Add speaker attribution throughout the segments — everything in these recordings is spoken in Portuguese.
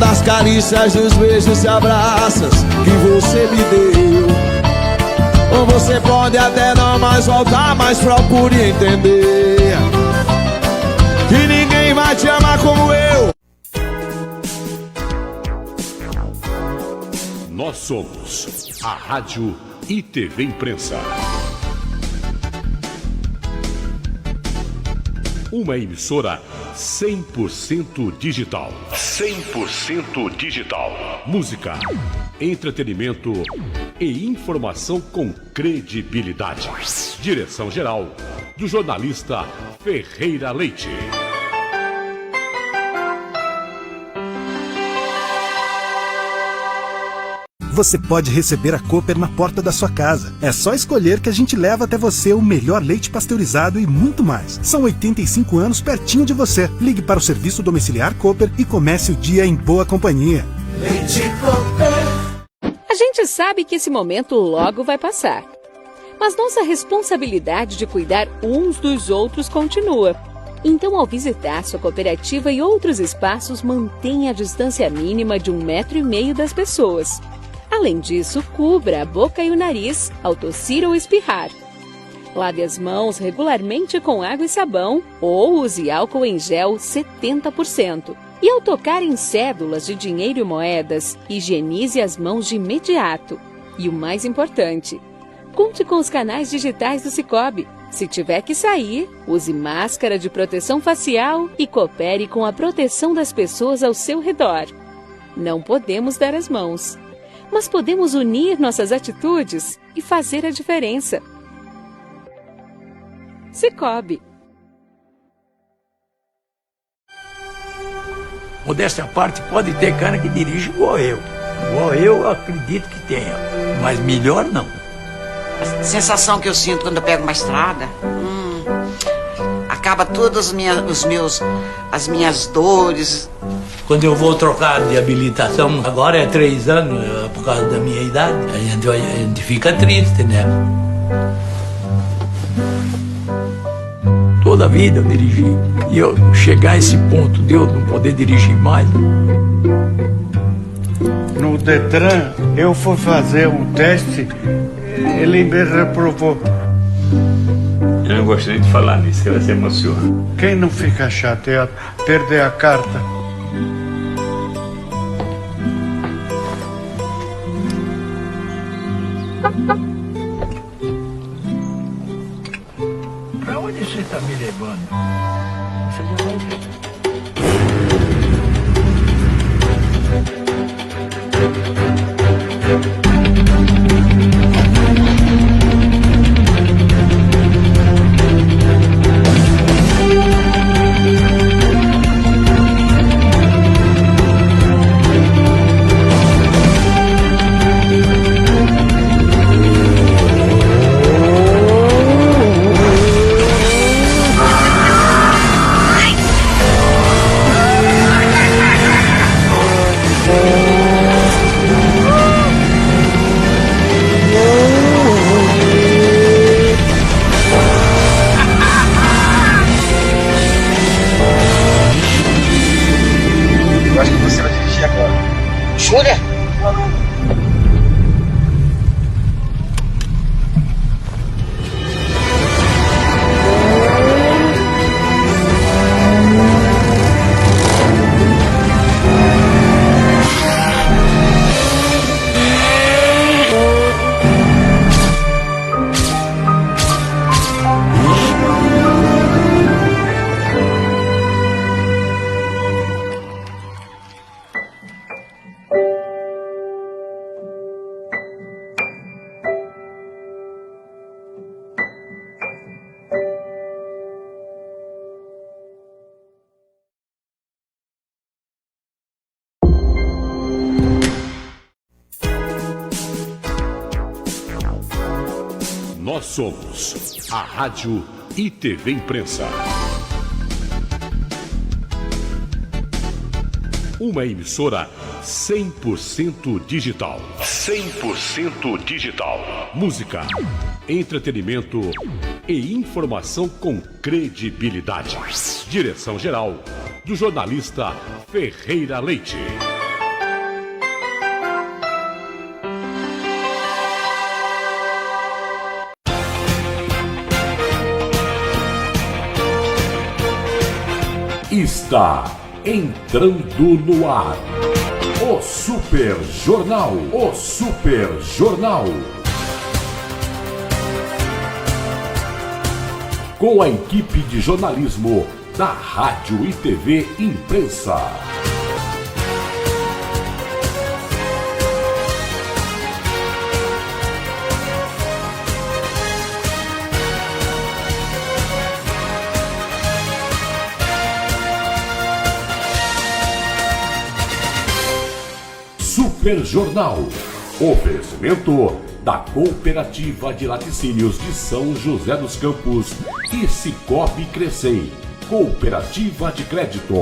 Speaker 1: das carícias, dos beijos e abraços que você me deu. Ou você pode até não mais voltar, mas procure entender que ninguém vai te amar como eu.
Speaker 2: Nós somos a Rádio e TV Imprensa. Uma emissora 100% digital. 100% digital. Música, entretenimento e informação com credibilidade. Direção-geral do jornalista Ferreira Leite.
Speaker 3: Você pode receber a Cooper na porta da sua casa. É só escolher que a gente leva até você o melhor leite pasteurizado e muito mais. São 85 anos pertinho de você. Ligue para o serviço domiciliar Cooper e comece o dia em boa companhia.
Speaker 4: Leite Cooper.
Speaker 5: A gente sabe que esse momento logo vai passar. Mas nossa responsabilidade de cuidar uns dos outros continua. Então, ao visitar sua cooperativa e outros espaços, mantenha a distância mínima de 1,5 metro das pessoas. Além disso, cubra a boca e o nariz ao tossir ou espirrar. Lave as mãos regularmente com água e sabão ou use álcool em gel 70%. E ao tocar em cédulas de dinheiro e moedas, higienize as mãos de imediato. E o mais importante, conte com os canais digitais do Sicoob. Se tiver que sair, use máscara de proteção facial e coopere com a proteção das pessoas ao seu redor. Não podemos dar as mãos, mas podemos unir nossas atitudes e fazer a diferença. Sicoob.
Speaker 6: Modéstia à parte, pode ter cara que dirige igual eu. Igual eu acredito que tenha, mas melhor não.
Speaker 7: A sensação que eu sinto quando eu pego uma estrada, acaba todas as minhas dores.
Speaker 6: Quando eu vou trocar de habilitação, agora é 3 anos, por causa da minha idade, a gente fica triste, né? Toda a vida eu dirigi. E eu chegar a esse ponto de eu não poder dirigir mais.
Speaker 8: No Detran, eu fui fazer um teste, ele me reprovou.
Speaker 9: Eu não gostaria de falar nisso, que ela se emociona.
Speaker 8: Quem não fica chateado, perder a carta?
Speaker 6: Pra onde você está me levando? Você já vai ver.
Speaker 2: Nós somos a Rádio e TV Imprensa. Uma emissora 100% digital. 100% digital. Música, entretenimento e informação com credibilidade. Direção-geral do jornalista Ferreira Leite. Está entrando no ar o Super Jornal. O Super Jornal. Com a equipe de jornalismo da Rádio e TV Imprensa. Super Jornal. Oferecimento da Cooperativa de Laticínios de São José dos Campos e Cicobi Crescei, Cooperativa de Crédito.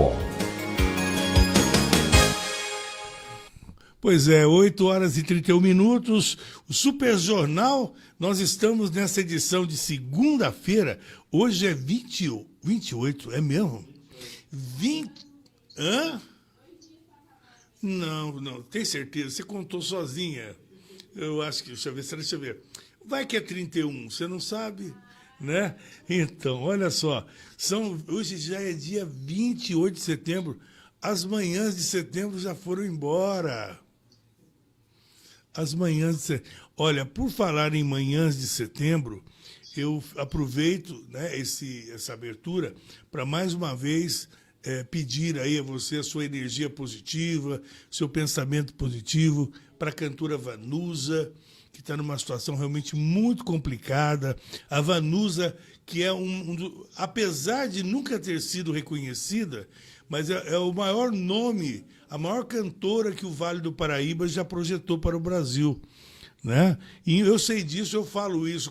Speaker 10: Pois é, 8 horas e 31 minutos, o Super Jornal, nós estamos nessa edição de segunda-feira, hoje é 28, é mesmo? 20... Hã? Não, tem certeza, você contou sozinha. Eu acho que, deixa eu ver. Vai que é 31, você não sabe, né? Então, olha só, hoje já é dia 28 de setembro, as manhãs de setembro já foram embora. As manhãs de setembro. Olha, por falar em manhãs de setembro, eu aproveito, né, essa abertura para mais uma vez pedir aí a você a sua energia positiva, seu pensamento positivo para a cantora Vanusa, que está numa situação realmente muito complicada. A Vanusa, que é apesar de nunca ter sido reconhecida, mas é o maior nome, a maior cantora que o Vale do Paraíba já projetou para o Brasil, né? E eu sei disso, eu falo isso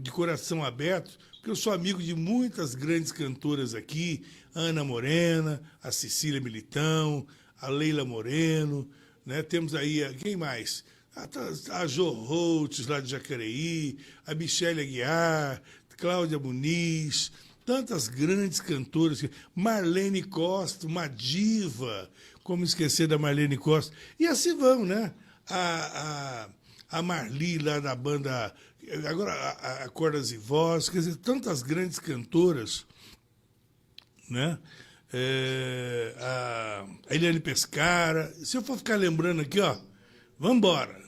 Speaker 10: de coração aberto, porque eu sou amigo de muitas grandes cantoras aqui, Ana Morena, a Cecília Militão, a Leila Moreno, né? Temos aí, quem mais? A Jo Holtz, lá de Jacareí, a Michele Aguiar, Cláudia Muniz, tantas grandes cantoras, Marlene Costa, uma diva, como esquecer da Marlene Costa, e assim vão, né? A Marli, lá da banda, agora a Cordas e Voz, quer dizer, tantas grandes cantoras, né? A Eliane Pescara, se eu for ficar lembrando aqui, ó, vamos embora.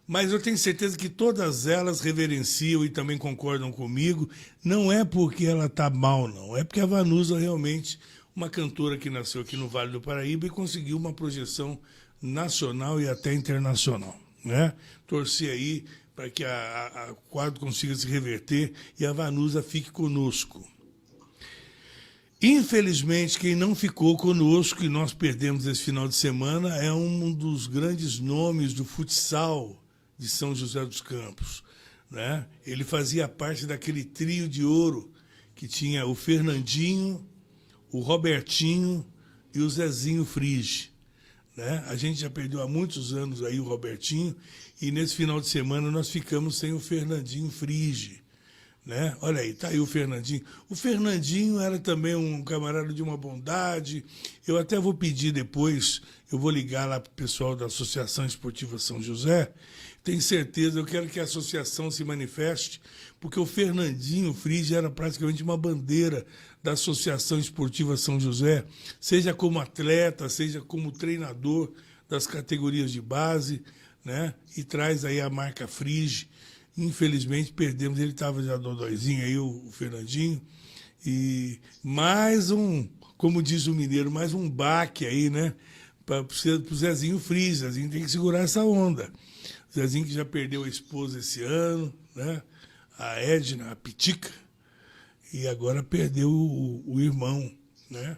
Speaker 10: Mas eu tenho certeza que todas elas reverenciam e também concordam comigo. Não é porque ela está mal, não. É porque a Vanusa realmente, uma cantora que nasceu aqui no Vale do Paraíba e conseguiu uma projeção nacional e até internacional, né? Torcer aí para que a quadro consiga se reverter e a Vanusa fique conosco. Infelizmente, quem não ficou conosco e nós perdemos esse final de semana é um dos grandes nomes do futsal de São José dos Campos, né? Ele fazia parte daquele trio de ouro que tinha o Fernandinho, o Robertinho e o Zezinho Frige, né? A gente já perdeu há muitos anos aí o Robertinho e nesse final de semana nós ficamos sem o Fernandinho Frige, né? Olha aí, tá aí o Fernandinho. O Fernandinho era também um camarada de uma bondade. Eu até vou pedir depois, eu vou ligar lá para o pessoal da Associação Esportiva São José. Tenho certeza, eu quero que a associação se manifeste, porque o Fernandinho Frige era praticamente uma bandeira da Associação Esportiva São José, seja como atleta, seja como treinador das categorias de base, né? E traz aí a marca Frige. Infelizmente perdemos, ele estava já dodóizinho aí, o Fernandinho, e mais como diz o mineiro, mais um baque aí, né, para o Zezinho Frige. Zezinho tem que segurar essa onda. O Zezinho que já perdeu a esposa esse ano, né, a Edna, a Pitica, e agora perdeu o irmão, né,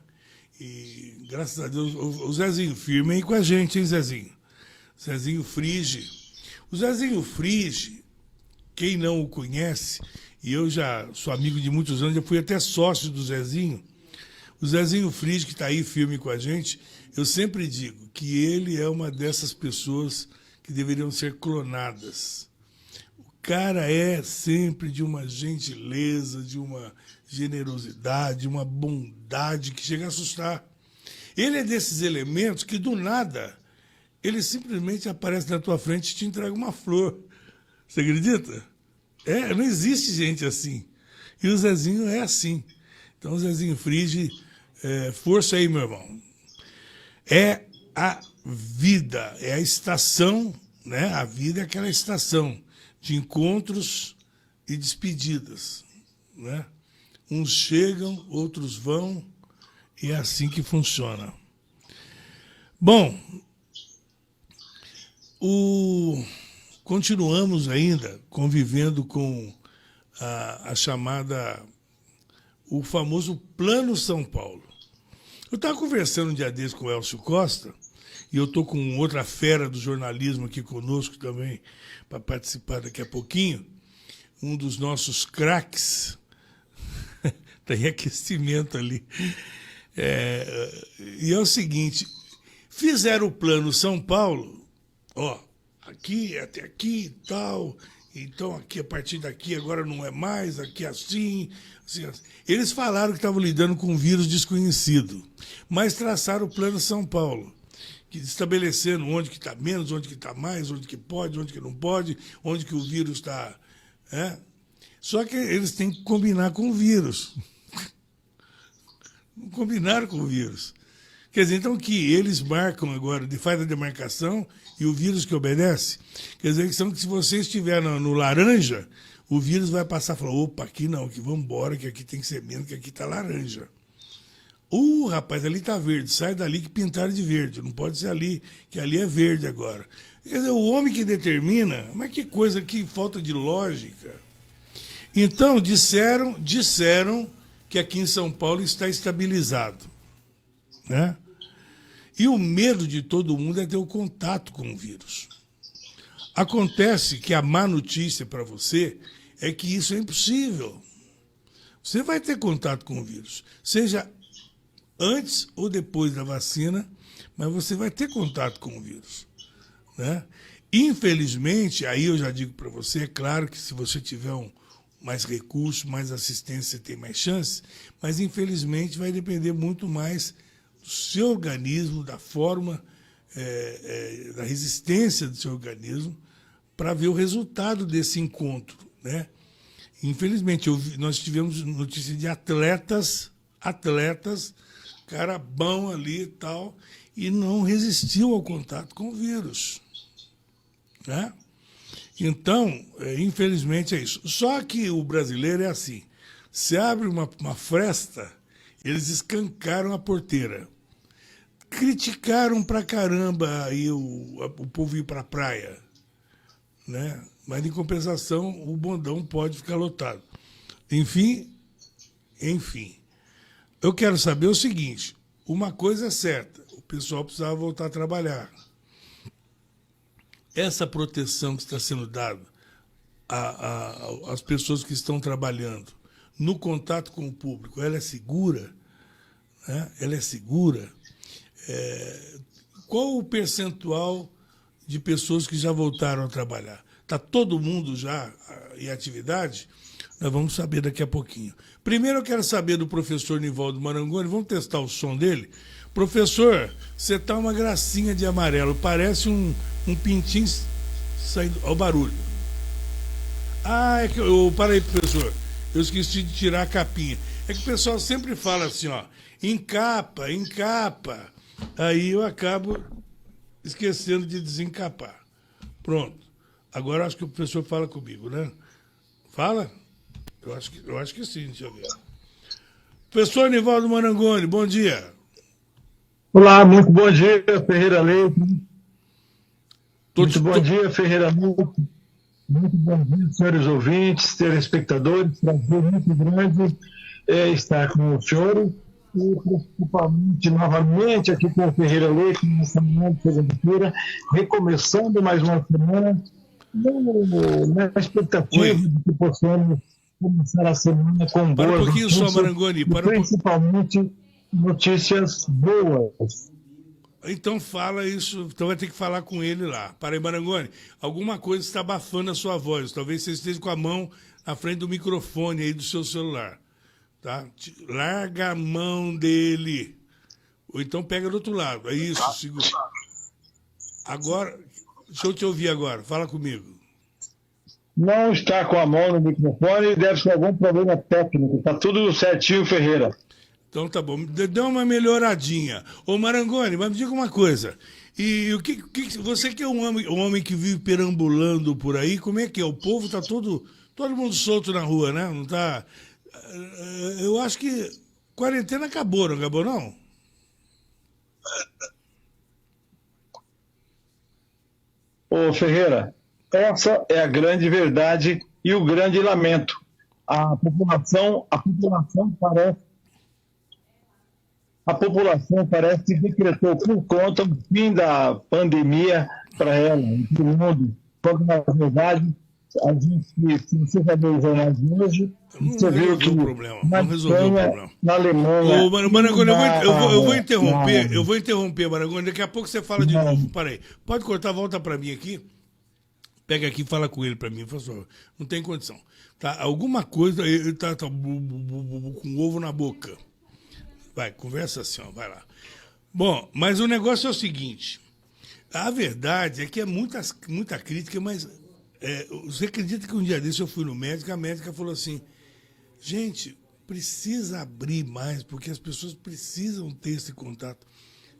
Speaker 10: e graças a Deus, o Zezinho, firme aí com a gente, hein, Zezinho? Zezinho Frige. O Zezinho Frige, quem não o conhece, e eu já sou amigo de muitos anos, já fui até sócio do Zezinho, o Zezinho Frige, que está aí firme com a gente, eu sempre digo que ele é uma dessas pessoas que deveriam ser clonadas. O cara é sempre de uma gentileza, de uma generosidade, uma bondade que chega a assustar. Ele é desses elementos que, do nada, ele simplesmente aparece na tua frente e te entrega uma flor. Você acredita? Não existe gente assim. E o Zezinho é assim. Então o Zezinho Frige força aí, meu irmão. É a vida, é a estação, né? A vida é aquela estação de encontros e despedidas, né? Uns chegam, outros vão, e é assim que funciona. Bom, continuamos ainda convivendo com a chamada, o famoso Plano São Paulo. Eu estava conversando um dia desse com o Elcio Costa, e eu estou com outra fera do jornalismo aqui conosco também, para participar daqui a pouquinho, um dos nossos craques, está em aquecimento ali. E é o seguinte, fizeram o Plano São Paulo, ó, aqui, até aqui e tal, então aqui, a partir daqui, agora não é mais, aqui assim, assim, assim. Eles falaram que estavam lidando com um vírus desconhecido, mas traçaram o Plano São Paulo, estabelecendo onde que está menos, onde que está mais, onde que pode, onde que não pode, onde que o vírus está... Só que eles têm que combinar com o vírus. Não combinaram com o vírus. Quer dizer, então que eles marcam agora, faz a demarcação e o vírus que obedece. Quer dizer, que se você estiver no laranja, o vírus vai passar e falar, opa, aqui não, que vamos embora, que aqui tem que ser menos, que aqui está laranja. Rapaz, ali está verde, sai dali que pintaram de verde, não pode ser ali, que ali é verde agora. Quer dizer, o homem que determina, mas que coisa, que falta de lógica. Então, disseram que aqui em São Paulo está estabilizado, né? E o medo de todo mundo é ter o contato com o vírus. Acontece que a má notícia para você é que isso é impossível. Você vai ter contato com o vírus, seja antes ou depois da vacina, mas você vai ter contato com o vírus, né? Infelizmente, aí eu já digo para você, é claro que se você tiver mais recursos, mais assistência, você tem mais chance, mas infelizmente vai depender muito mais do seu organismo, da forma, da resistência do seu organismo, para ver o resultado desse encontro, né? Infelizmente, nós tivemos notícia de atletas, cara bom ali e tal, e não resistiu ao contato com o vírus, né? Então, infelizmente é isso. Só que o brasileiro é assim, se abre uma fresta, eles escancaram a porteira. Criticaram pra caramba aí o povo ir pra praia, né? Mas, em compensação, o bondão pode ficar lotado. Enfim, eu quero saber o seguinte, uma coisa é certa, o pessoal precisava voltar a trabalhar. Essa proteção que está sendo dada às pessoas que estão trabalhando no contato com o público, ela é segura? Né? Ela é segura? Qual o percentual de pessoas que já voltaram a trabalhar? Está todo mundo já em atividade? Nós vamos saber daqui a pouquinho. Primeiro eu quero saber do professor Nivaldo Marangoni, vamos testar o som dele. Professor, você está uma gracinha de amarelo, parece um pintinho saindo... Olha o barulho. É que para aí, professor, eu esqueci de tirar a capinha. É que o pessoal sempre fala assim, ó, encapa. Aí eu acabo esquecendo de desencapar. Pronto. Agora acho que o professor fala comigo, né? Fala? Eu acho que sim, deixa eu ver. Professor Nivaldo Marangoni, bom dia.
Speaker 11: Olá, muito bom dia, Ferreira Leite. Muito bom dia, Ferreira Leite. Muito bom dia, senhores ouvintes, telespectadores. Prazer muito grande estar com o senhor e principalmente novamente aqui com o Ferreira Leite, nessa manhã de segunda-feira, recomeçando mais uma semana, na expectativa de que possamos começar a semana com boas notícias,
Speaker 10: Marangoni,
Speaker 11: principalmente notícias boas.
Speaker 10: Então fala isso, então vai ter que falar com ele lá. Para aí, Marangoni, alguma coisa está abafando a sua voz, talvez você esteja com a mão na frente do microfone aí do seu celular. Tá? Larga a mão dele. Ou então pega do outro lado. É isso, segura. Agora, deixa eu te ouvir agora, fala comigo.
Speaker 11: Não está com a mão no microfone e deve ser algum problema técnico. Está tudo certinho, Ferreira.
Speaker 10: Então tá bom, deu uma melhoradinha. Ô Marangoni, mas me diga uma coisa. E o que você que é um homem que vive perambulando por aí, como é que é? O povo tá todo mundo solto na rua, né? Não tá. Eu acho que quarentena acabou, não acabou não?
Speaker 11: Ô Ferreira, essa é a grande verdade e o grande lamento. A população parece que decretou por conta o fim da pandemia para ela, para o mundo. Quando, na verdade, a gente, se você vai ver os jornais de hoje, você viu que
Speaker 10: não resolveu o problema.
Speaker 11: Na Alemanha...
Speaker 10: Marangoni, eu vou interromper, Marangoni. Daqui a pouco você fala de novo. Parei. Pode cortar, volta para mim aqui. Pega aqui e fala com ele para mim, por favor. Não tem condição. Tá? Alguma coisa, ele tá com ovo na boca. Vai, conversa assim, ó, vai lá. Bom, mas o negócio é o seguinte. A verdade é que é muita crítica, mas você acredita que um dia desse eu fui no médico, a médica falou assim, gente, precisa abrir mais, porque as pessoas precisam ter esse contato.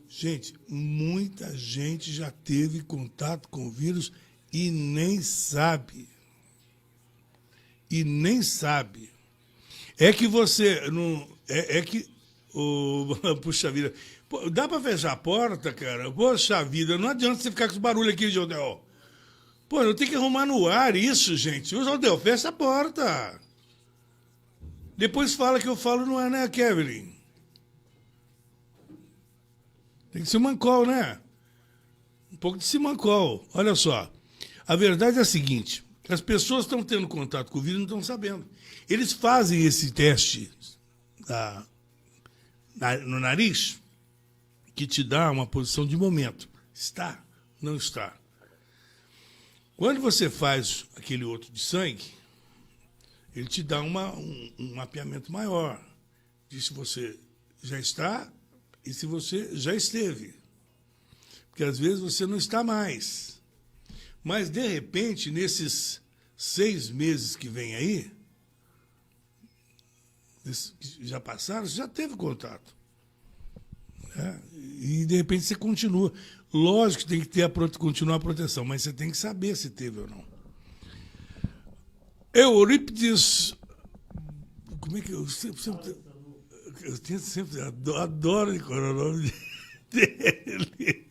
Speaker 10: Gente, muita gente já teve contato com o vírus e nem sabe. E nem sabe. É que você não... Puxa vida. Pô, dá pra fechar a porta, cara? Poxa vida, não adianta você ficar com esse barulho aqui, Jodel. Pô, eu tenho que arrumar no ar isso, gente. Ô, Jodel, fecha a porta. Depois fala que eu falo no ar, né, Kevin? Tem que ser mancol, né? Um pouco de simancol. Olha só. A verdade é a seguinte. As pessoas estão tendo contato com o vírus e não estão sabendo. Eles fazem esse teste no nariz, que te dá uma posição de momento. Está, não está. Quando você faz aquele outro de sangue, ele te dá um mapeamento maior de se você já está e se você já esteve. Porque às vezes você não está mais. Mas, de repente, nesses 6 meses que vem aí, que já passaram, você já teve contato. E, de repente, você continua. Lógico que tem que ter continuar a proteção, mas você tem que saber se teve ou não. Eurípides... Como é que eu sempre adoro decorar o nome dele.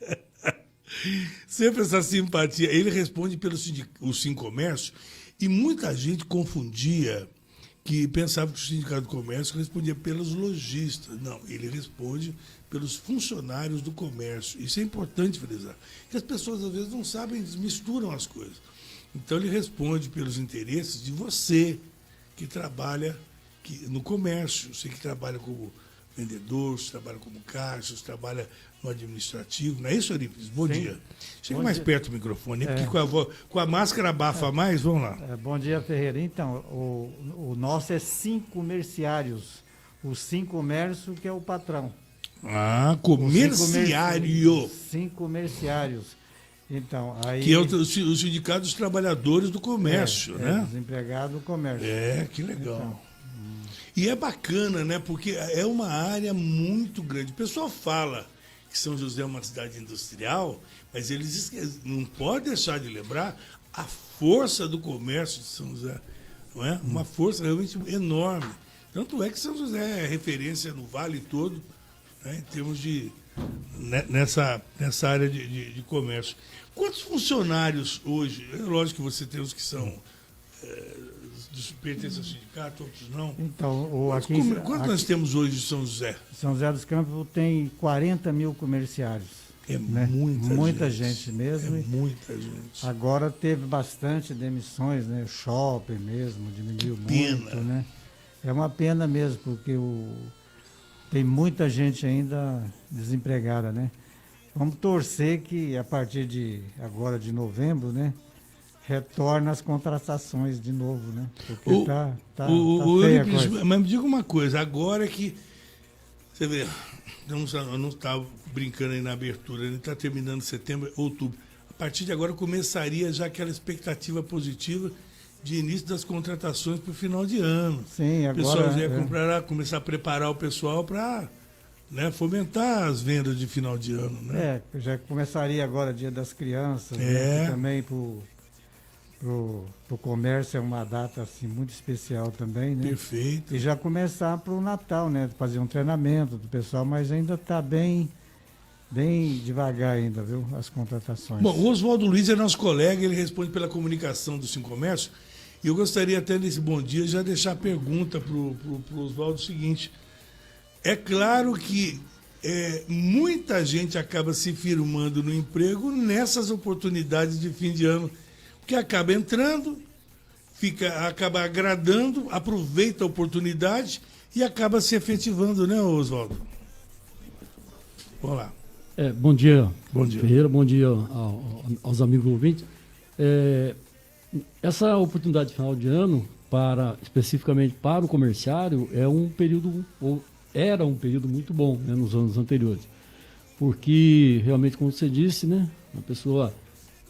Speaker 10: Sempre essa simpatia. Ele responde pelo o Sincomércio e muita gente confundia, que pensava que o Sindicato do Comércio respondia pelos lojistas. Não, ele responde pelos funcionários do comércio. Isso é importante frisar. Porque as pessoas, às vezes, não sabem, eles misturam as coisas. Então, ele responde pelos interesses de você que trabalha no comércio, você que trabalha como vendedor, você trabalha como caixa, você trabalha no administrativo. Não é isso, Eurípides? Bom dia. Chega mais perto do microfone, porque com a máscara abafa mais. Vamos lá.
Speaker 12: Bom dia, Ferreira. Então, o nosso é Sincomerciários. O Sincomércio que é o patrão.
Speaker 10: Ah, comerciário.
Speaker 12: Sincomerciários. Então, aí...
Speaker 10: Que é o Sindicato dos Trabalhadores do Comércio, né?
Speaker 12: Desempregado do comércio.
Speaker 10: Que legal. E é bacana, né? Porque é uma área muito grande. O pessoal fala que São José é uma cidade industrial, mas eles não podem deixar de lembrar a força do comércio de São José. Não é? Uma força realmente enorme. Tanto é que São José é referência no Vale todo, né, em termos de... nessa área de comércio. Quantos funcionários hoje? É lógico que você tem os que são... pertencem ao sindicato, outros não.
Speaker 12: Então,
Speaker 10: quantos nós temos hoje em São José?
Speaker 12: São José dos Campos tem 40 mil comerciários.
Speaker 10: É
Speaker 12: né? Muita gente mesmo.
Speaker 10: É muita gente.
Speaker 12: Agora teve bastante demissões, né? O shopping mesmo diminuiu muito, né? É uma pena mesmo, porque tem muita gente ainda desempregada, né? Vamos torcer que a partir de agora de novembro, né? Retorna as contratações de novo, né? Porque tá feia a coisa.
Speaker 10: Mas me diga uma coisa, agora que você vê, eu não estava brincando aí na abertura, ele está terminando setembro, outubro. A partir de agora começaria já aquela expectativa positiva de início das contratações para o final de ano.
Speaker 12: Sim, agora...
Speaker 10: O pessoal já ia começar a preparar o pessoal para, né, fomentar as vendas de final de ano. Né?
Speaker 12: Já começaria agora Dia das Crianças, né, também pro comércio é uma data assim, muito especial também, né?
Speaker 10: Perfeito.
Speaker 12: E já começar para o Natal, né? Fazer um treinamento do pessoal, mas ainda está bem devagar ainda, viu? As contratações.
Speaker 10: Bom, o Oswaldo Luiz é nosso colega, ele responde pela comunicação do Sim Comércio. E eu gostaria até nesse bom dia já deixar a pergunta para o Oswaldo o seguinte. É claro que muita gente acaba se firmando no emprego nessas oportunidades de fim de ano, porque acaba entrando, acaba agradando, aproveita a oportunidade e acaba se efetivando, né, Oswaldo? Vamos lá.
Speaker 13: Bom dia,
Speaker 10: bom dia,
Speaker 13: Ferreira, bom dia aos amigos ouvintes. Essa oportunidade de final de ano, especificamente para o comerciário, era um período muito bom, né, nos anos anteriores. Porque, realmente, como você disse, né, uma pessoa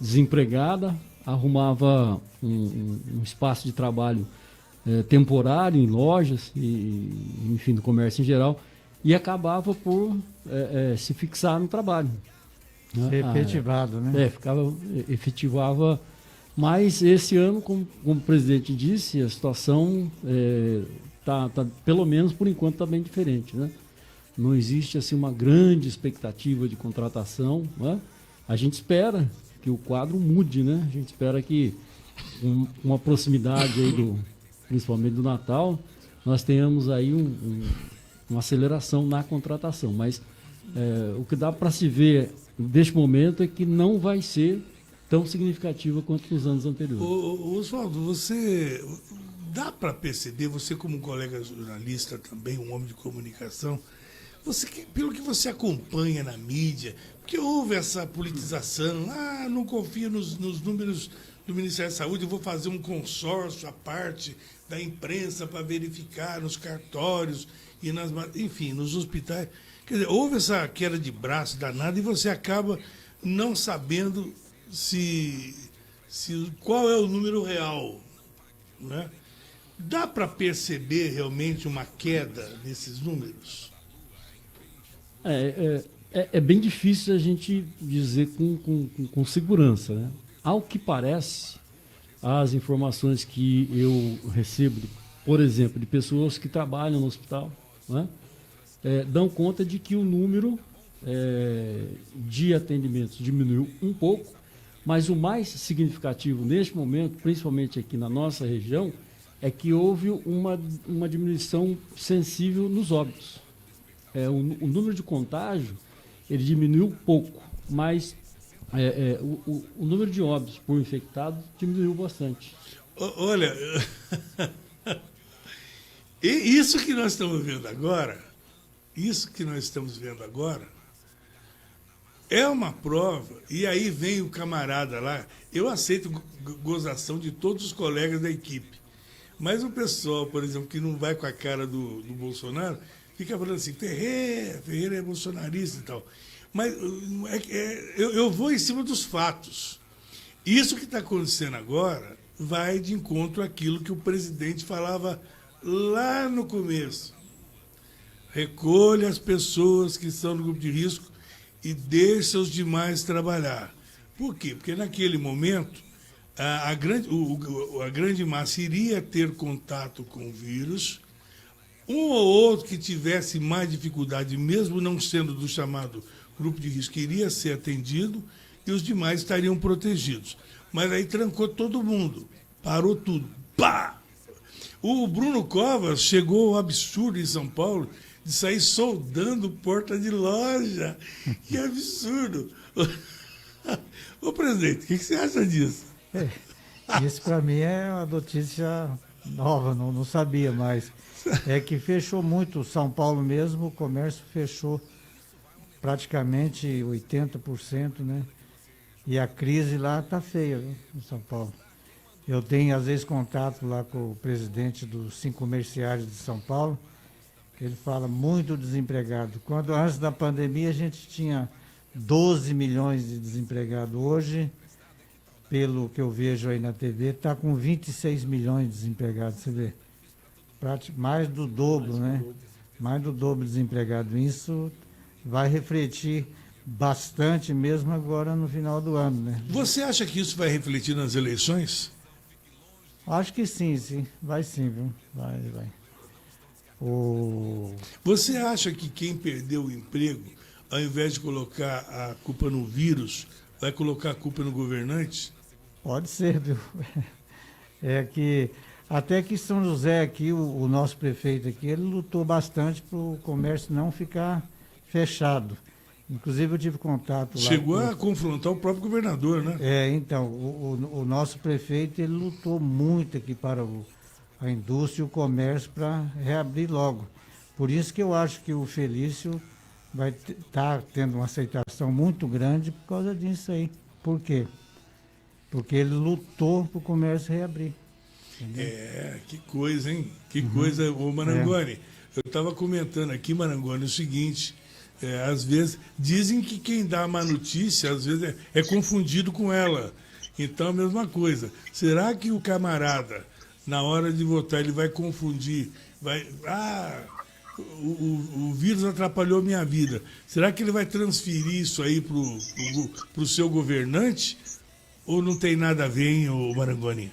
Speaker 13: desempregada arrumava um espaço de trabalho temporário em lojas e, enfim, do comércio em geral, e acabava por se fixar no trabalho. Né?
Speaker 12: Ser efetivado, né?
Speaker 13: Efetivava. Mas esse ano, como o presidente disse, a situação tá, pelo menos por enquanto, está bem diferente. Né? Não existe assim, uma grande expectativa de contratação. Né? A gente espera que o quadro mude, né? A gente espera que uma proximidade aí principalmente do Natal, nós tenhamos aí uma aceleração na contratação. Mas o que dá para se ver neste momento é que não vai ser tão significativa quanto nos anos anteriores.
Speaker 10: Oswaldo, você dá para perceber, você como colega jornalista também, um homem de comunicação, pelo que você acompanha na mídia, porque houve essa politização, não confio nos números do Ministério da Saúde, eu vou fazer um consórcio à parte da imprensa para verificar nos cartórios e enfim, nos hospitais. Quer dizer, houve essa queda de braço danada e você acaba não sabendo qual é o número real, né? Dá para perceber realmente uma queda nesses números?
Speaker 13: É bem difícil a gente dizer com segurança, né? Ao que parece, as informações que eu recebo, por exemplo, de pessoas que trabalham no hospital, né, dão conta de que o número de atendimentos diminuiu um pouco, mas o mais significativo neste momento, principalmente aqui na nossa região, é que houve uma diminuição sensível nos óbitos. O número de contágio ele diminuiu um pouco, mas o número de óbitos por infectado diminuiu bastante.
Speaker 10: Olha, isso que nós estamos vendo agora, é uma prova, e aí vem o camarada lá, eu aceito gozação de todos os colegas da equipe, mas o pessoal, por exemplo, que não vai com a cara do Bolsonaro, fica falando assim, Ferreira é bolsonarista e tal. Mas eu vou em cima dos fatos. Isso que está acontecendo agora vai de encontro àquilo que o presidente falava lá no começo. Recolha as pessoas que estão no grupo de risco e deixe os demais trabalhar. Por quê? Porque naquele momento a grande massa iria ter contato com o vírus. Um ou outro que tivesse mais dificuldade, mesmo não sendo do chamado grupo de risco, iria ser atendido e os demais estariam protegidos. Mas aí trancou todo mundo, parou tudo. Pá! O Bruno Covas chegou ao absurdo em São Paulo de sair soldando porta de loja. Que absurdo! Ô, presidente, o que você acha disso?
Speaker 12: Isso para mim é uma notícia nova, não sabia mais. É que fechou muito, São Paulo mesmo, o comércio fechou praticamente 80%, né? E a crise lá está feia, viu, em São Paulo. Eu tenho, às vezes, contato lá com o presidente dos 5 comerciários de São Paulo, que ele fala muito desempregado. Quando antes da pandemia a gente tinha 12 milhões de desempregados. Hoje, pelo que eu vejo aí na TV, está com 26 milhões de desempregados, você vê. Mais do dobro, né? Mais do dobro de desempregados. Isso vai refletir bastante mesmo agora no final do ano, né?
Speaker 10: Você acha que isso vai refletir nas eleições?
Speaker 12: Acho que sim. Vai sim, viu? Vai.
Speaker 10: Você acha que quem perdeu o emprego, ao invés de colocar a culpa no vírus, vai colocar a culpa no governante?
Speaker 12: Pode ser, viu? É que até que São José aqui, o nosso prefeito aqui, ele lutou bastante para o comércio não ficar fechado. Inclusive eu tive contato lá.
Speaker 10: Chegou a confrontar o próprio governador, né?
Speaker 12: Então, o nosso prefeito, ele lutou muito aqui para a indústria e o comércio para reabrir logo. Por isso que eu acho que o Felício vai estar tendo uma aceitação muito grande por causa disso aí. Por quê? Porque ele lutou para o comércio reabrir. Entendeu?
Speaker 10: Que coisa, hein? Que coisa, ô Marangoni. Eu estava comentando aqui, Marangoni, o seguinte... às vezes, dizem que quem dá a má notícia, às vezes, é confundido com ela. Então, a mesma coisa. Será que o camarada, na hora de votar, ele vai confundir? O vírus atrapalhou minha vida. Será que ele vai transferir isso aí para o seu governante? Ou não tem nada a ver, hein, ô Marangoni?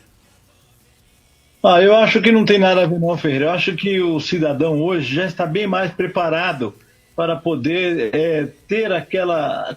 Speaker 11: Eu acho que não tem nada a ver, não, Ferreira. Eu acho que o cidadão hoje já está bem mais preparado para poder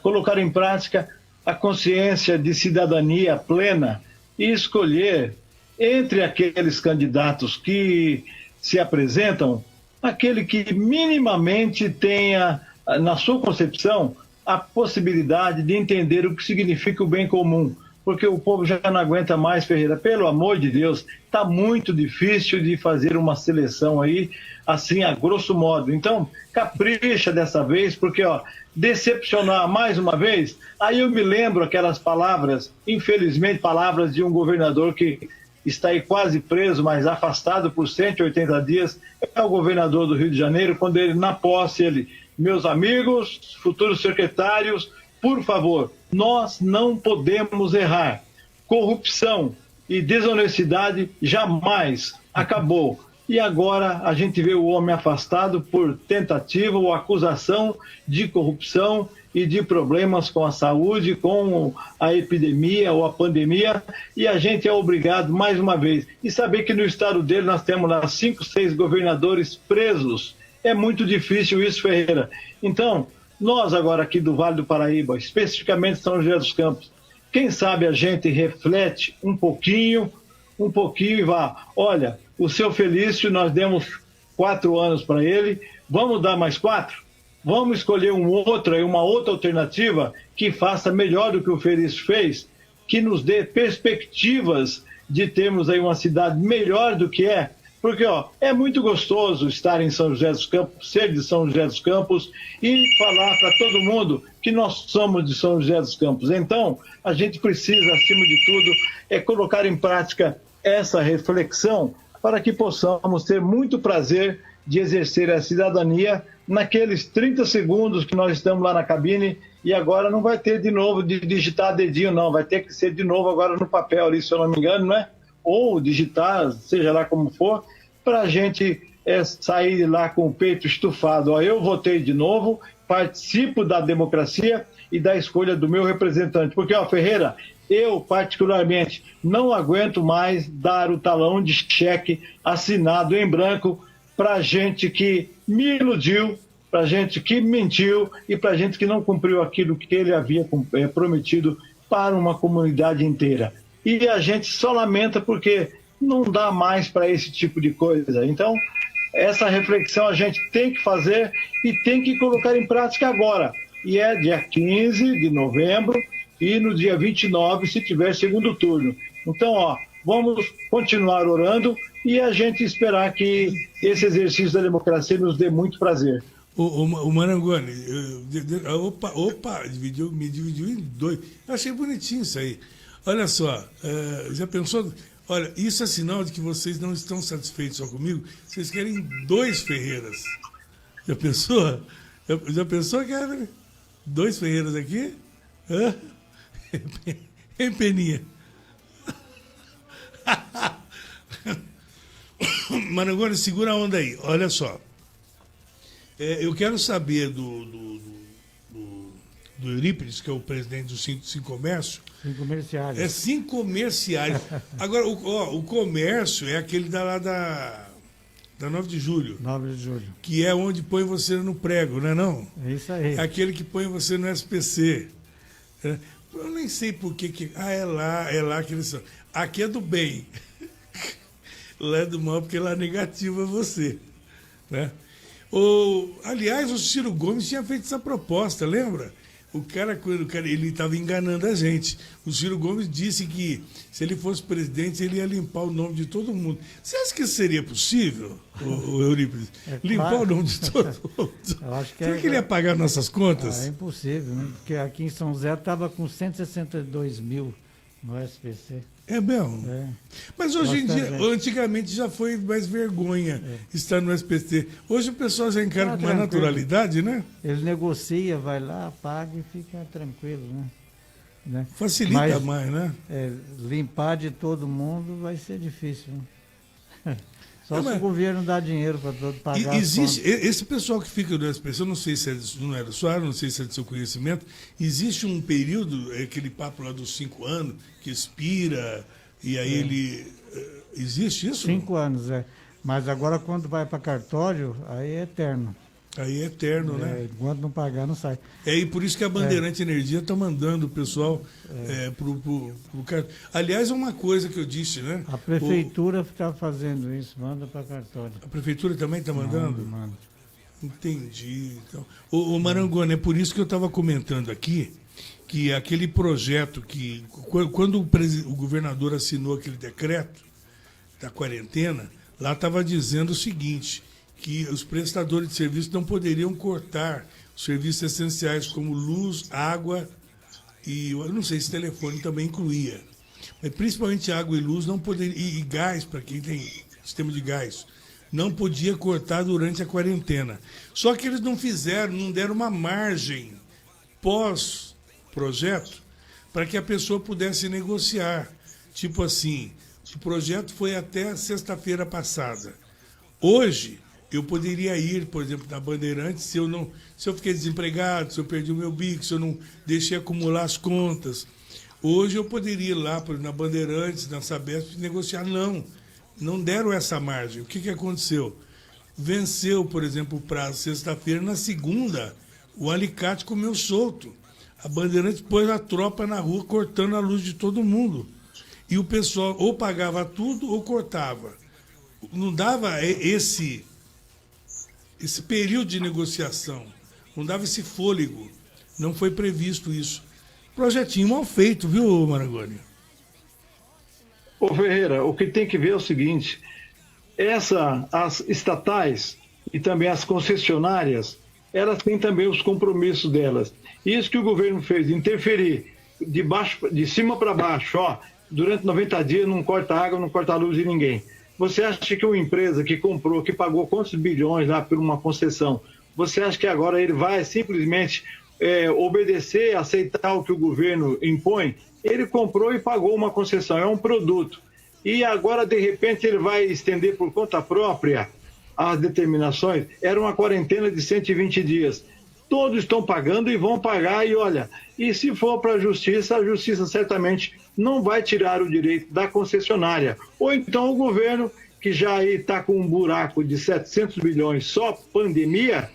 Speaker 11: colocar em prática a consciência de cidadania plena e escolher entre aqueles candidatos que se apresentam, aquele que minimamente tenha, na sua concepção, a possibilidade de entender o que significa o bem comum. Porque o povo já não aguenta mais, Ferreira. Pelo amor de Deus, está muito difícil de fazer uma seleção aí, assim, a grosso modo. Então, capricha dessa vez, porque, decepcionar mais uma vez, aí eu me lembro aquelas palavras, infelizmente, palavras de um governador que está aí quase preso, mas afastado por 180 dias, é o governador do Rio de Janeiro, quando ele, na posse, meus amigos, futuros secretários, por favor, nós não podemos errar. Corrupção e desonestidade jamais acabou. E agora a gente vê o homem afastado por tentativa ou acusação de corrupção e de problemas com a saúde, com a epidemia ou a pandemia, e a gente é obrigado, mais uma vez, e saber que no estado dele nós temos lá 5, 6 governadores presos. É muito difícil isso, Ferreira. Então, nós agora aqui do Vale do Paraíba, especificamente São José dos Campos, quem sabe a gente reflete um pouquinho e vá, olha, o seu Felício, nós demos 4 anos para ele, vamos dar mais 4? Vamos escolher uma outra alternativa que faça melhor do que o Felício fez, que nos dê perspectivas de termos aí uma cidade melhor do que é. Porque, é muito gostoso estar em São José dos Campos, ser de São José dos Campos e falar para todo mundo que nós somos de São José dos Campos. Então, a gente precisa, acima de tudo, colocar em prática essa reflexão para que possamos ter muito prazer de exercer a cidadania naqueles 30 segundos que nós estamos lá na cabine, e agora não vai ter de novo de digitar dedinho, não. Vai ter que ser de novo agora no papel ali, se eu não me engano, né? Ou digitar, seja lá como for, para a gente sair de lá com o peito estufado. Eu votei de novo, participo da democracia e da escolha do meu representante. Porque, Ferreira, eu particularmente não aguento mais dar o talão de cheque assinado em branco para gente que me iludiu, para gente que mentiu e para gente que não cumpriu aquilo que ele havia prometido para uma comunidade inteira. E a gente só lamenta porque não dá mais para esse tipo de coisa. Então, essa reflexão a gente tem que fazer e tem que colocar em prática agora. E é dia 15 de novembro e no dia 29, se tiver segundo turno. Então, vamos continuar orando e a gente esperar que esse exercício da democracia nos dê muito prazer.
Speaker 10: O Marangoni, me dividiu em 2. Eu achei bonitinho isso aí. Olha só, já pensou? Olha, isso é sinal de que vocês não estão satisfeitos só comigo. Vocês querem 2 Ferreiras. Já pensou? Já pensou, Kevin? 2 Ferreiras aqui? Hein, Peninha? Marangoni, segura a onda aí. Olha só. Eu quero saber do Eurípides, que é o presidente do Sincomércio.
Speaker 12: Sincomerciários.
Speaker 10: Sincomerciários. Agora, o comércio é aquele da 9 de julho.
Speaker 12: 9 de julho.
Speaker 10: Que é onde põe você no prego, não é não?
Speaker 12: É isso aí.
Speaker 10: É aquele que põe você no SPC. Eu nem sei por que... é lá que eles são. Aqui é do bem. Lá é do mal, porque lá negativa você. Né? Aliás, o Ciro Gomes tinha feito essa proposta, lembra? Quando ele estava enganando a gente. O Ciro Gomes disse que se ele fosse presidente, ele ia limpar o nome de todo mundo. Você acha que seria possível, o Eurípides? Limpar o nome de todo mundo?
Speaker 12: Eu acho que
Speaker 10: Será que ele ia pagar nossas contas?
Speaker 12: É impossível, né? Porque aqui em São José estava com 162 mil no SPC.
Speaker 10: É mesmo?
Speaker 12: É.
Speaker 10: Mas hoje em dia, antigamente já foi mais vergonha estar no SPC. Hoje o pessoal já encara com mais naturalidade, né?
Speaker 12: Ele negocia, vai lá, paga e fica tranquilo, né?
Speaker 10: Facilita mais, né?
Speaker 12: Limpar de todo mundo vai ser difícil, né? Só se o governo dá dinheiro para todo pagar.
Speaker 10: Existe esse pessoal que fica no SPC, eu não sei se não é do sua área, não sei se é do seu conhecimento, existe um período, aquele papo lá dos 5 anos, que expira, e aí ele... Existe isso?
Speaker 12: 5 anos, Mas agora quando vai para cartório, aí é eterno.
Speaker 10: Aí é eterno, né?
Speaker 12: Enquanto não pagar, não sai.
Speaker 10: E por isso que a Bandeirante Energia está mandando o pessoal pro cartório. Aliás, é uma coisa que eu disse, né?
Speaker 12: A prefeitura está fazendo isso, manda para cartório.
Speaker 10: A prefeitura também está mandando?
Speaker 12: Manda.
Speaker 10: Entendi. Então, o Marangoni, é por isso que eu estava comentando aqui que aquele projeto que, quando o governador assinou aquele decreto da quarentena, lá estava dizendo o seguinte, que os prestadores de serviço não poderiam cortar os serviços essenciais como luz, água e eu não sei se telefone também incluía, mas principalmente água e luz não poderia, e gás, para quem tem sistema de gás, não podia cortar durante a quarentena. Só que eles não deram uma margem pós-projeto para que a pessoa pudesse negociar. Tipo assim, o projeto foi até sexta-feira passada. Hoje, eu poderia ir, por exemplo, na Bandeirantes, se eu fiquei desempregado, se eu perdi o meu bico, se eu não deixei acumular as contas. Hoje eu poderia ir lá, por exemplo, na Bandeirantes, na Sabesp, negociar. Não deram essa margem. O que aconteceu? Venceu, por exemplo, o prazo sexta-feira, na segunda, o alicate comeu solto. A Bandeirantes pôs a tropa na rua cortando a luz de todo mundo. E o pessoal ou pagava tudo ou cortava. Não dava esse período de negociação, não dava esse fôlego, não foi previsto isso. Projetinho mal feito, viu, Marangoni?
Speaker 11: Ô Ferreira, o que tem que ver é o seguinte, as estatais e também as concessionárias, elas têm também os compromissos delas. Isso que o governo fez, interferir de cima para baixo, durante 90 dias não corta água, não corta a luz de ninguém. Você acha que uma empresa que comprou, que pagou quantos bilhões lá por uma concessão, você acha que agora ele vai simplesmente obedecer, aceitar o que o governo impõe? Ele comprou e pagou uma concessão, é um produto. E agora, de repente, ele vai estender por conta própria as determinações? Era uma quarentena de 120 dias. Todos estão pagando e vão pagar, e olha, e se for para a justiça certamente não vai tirar o direito da concessionária. Ou então o governo, que já está com um buraco de 700 bilhões só pandemia,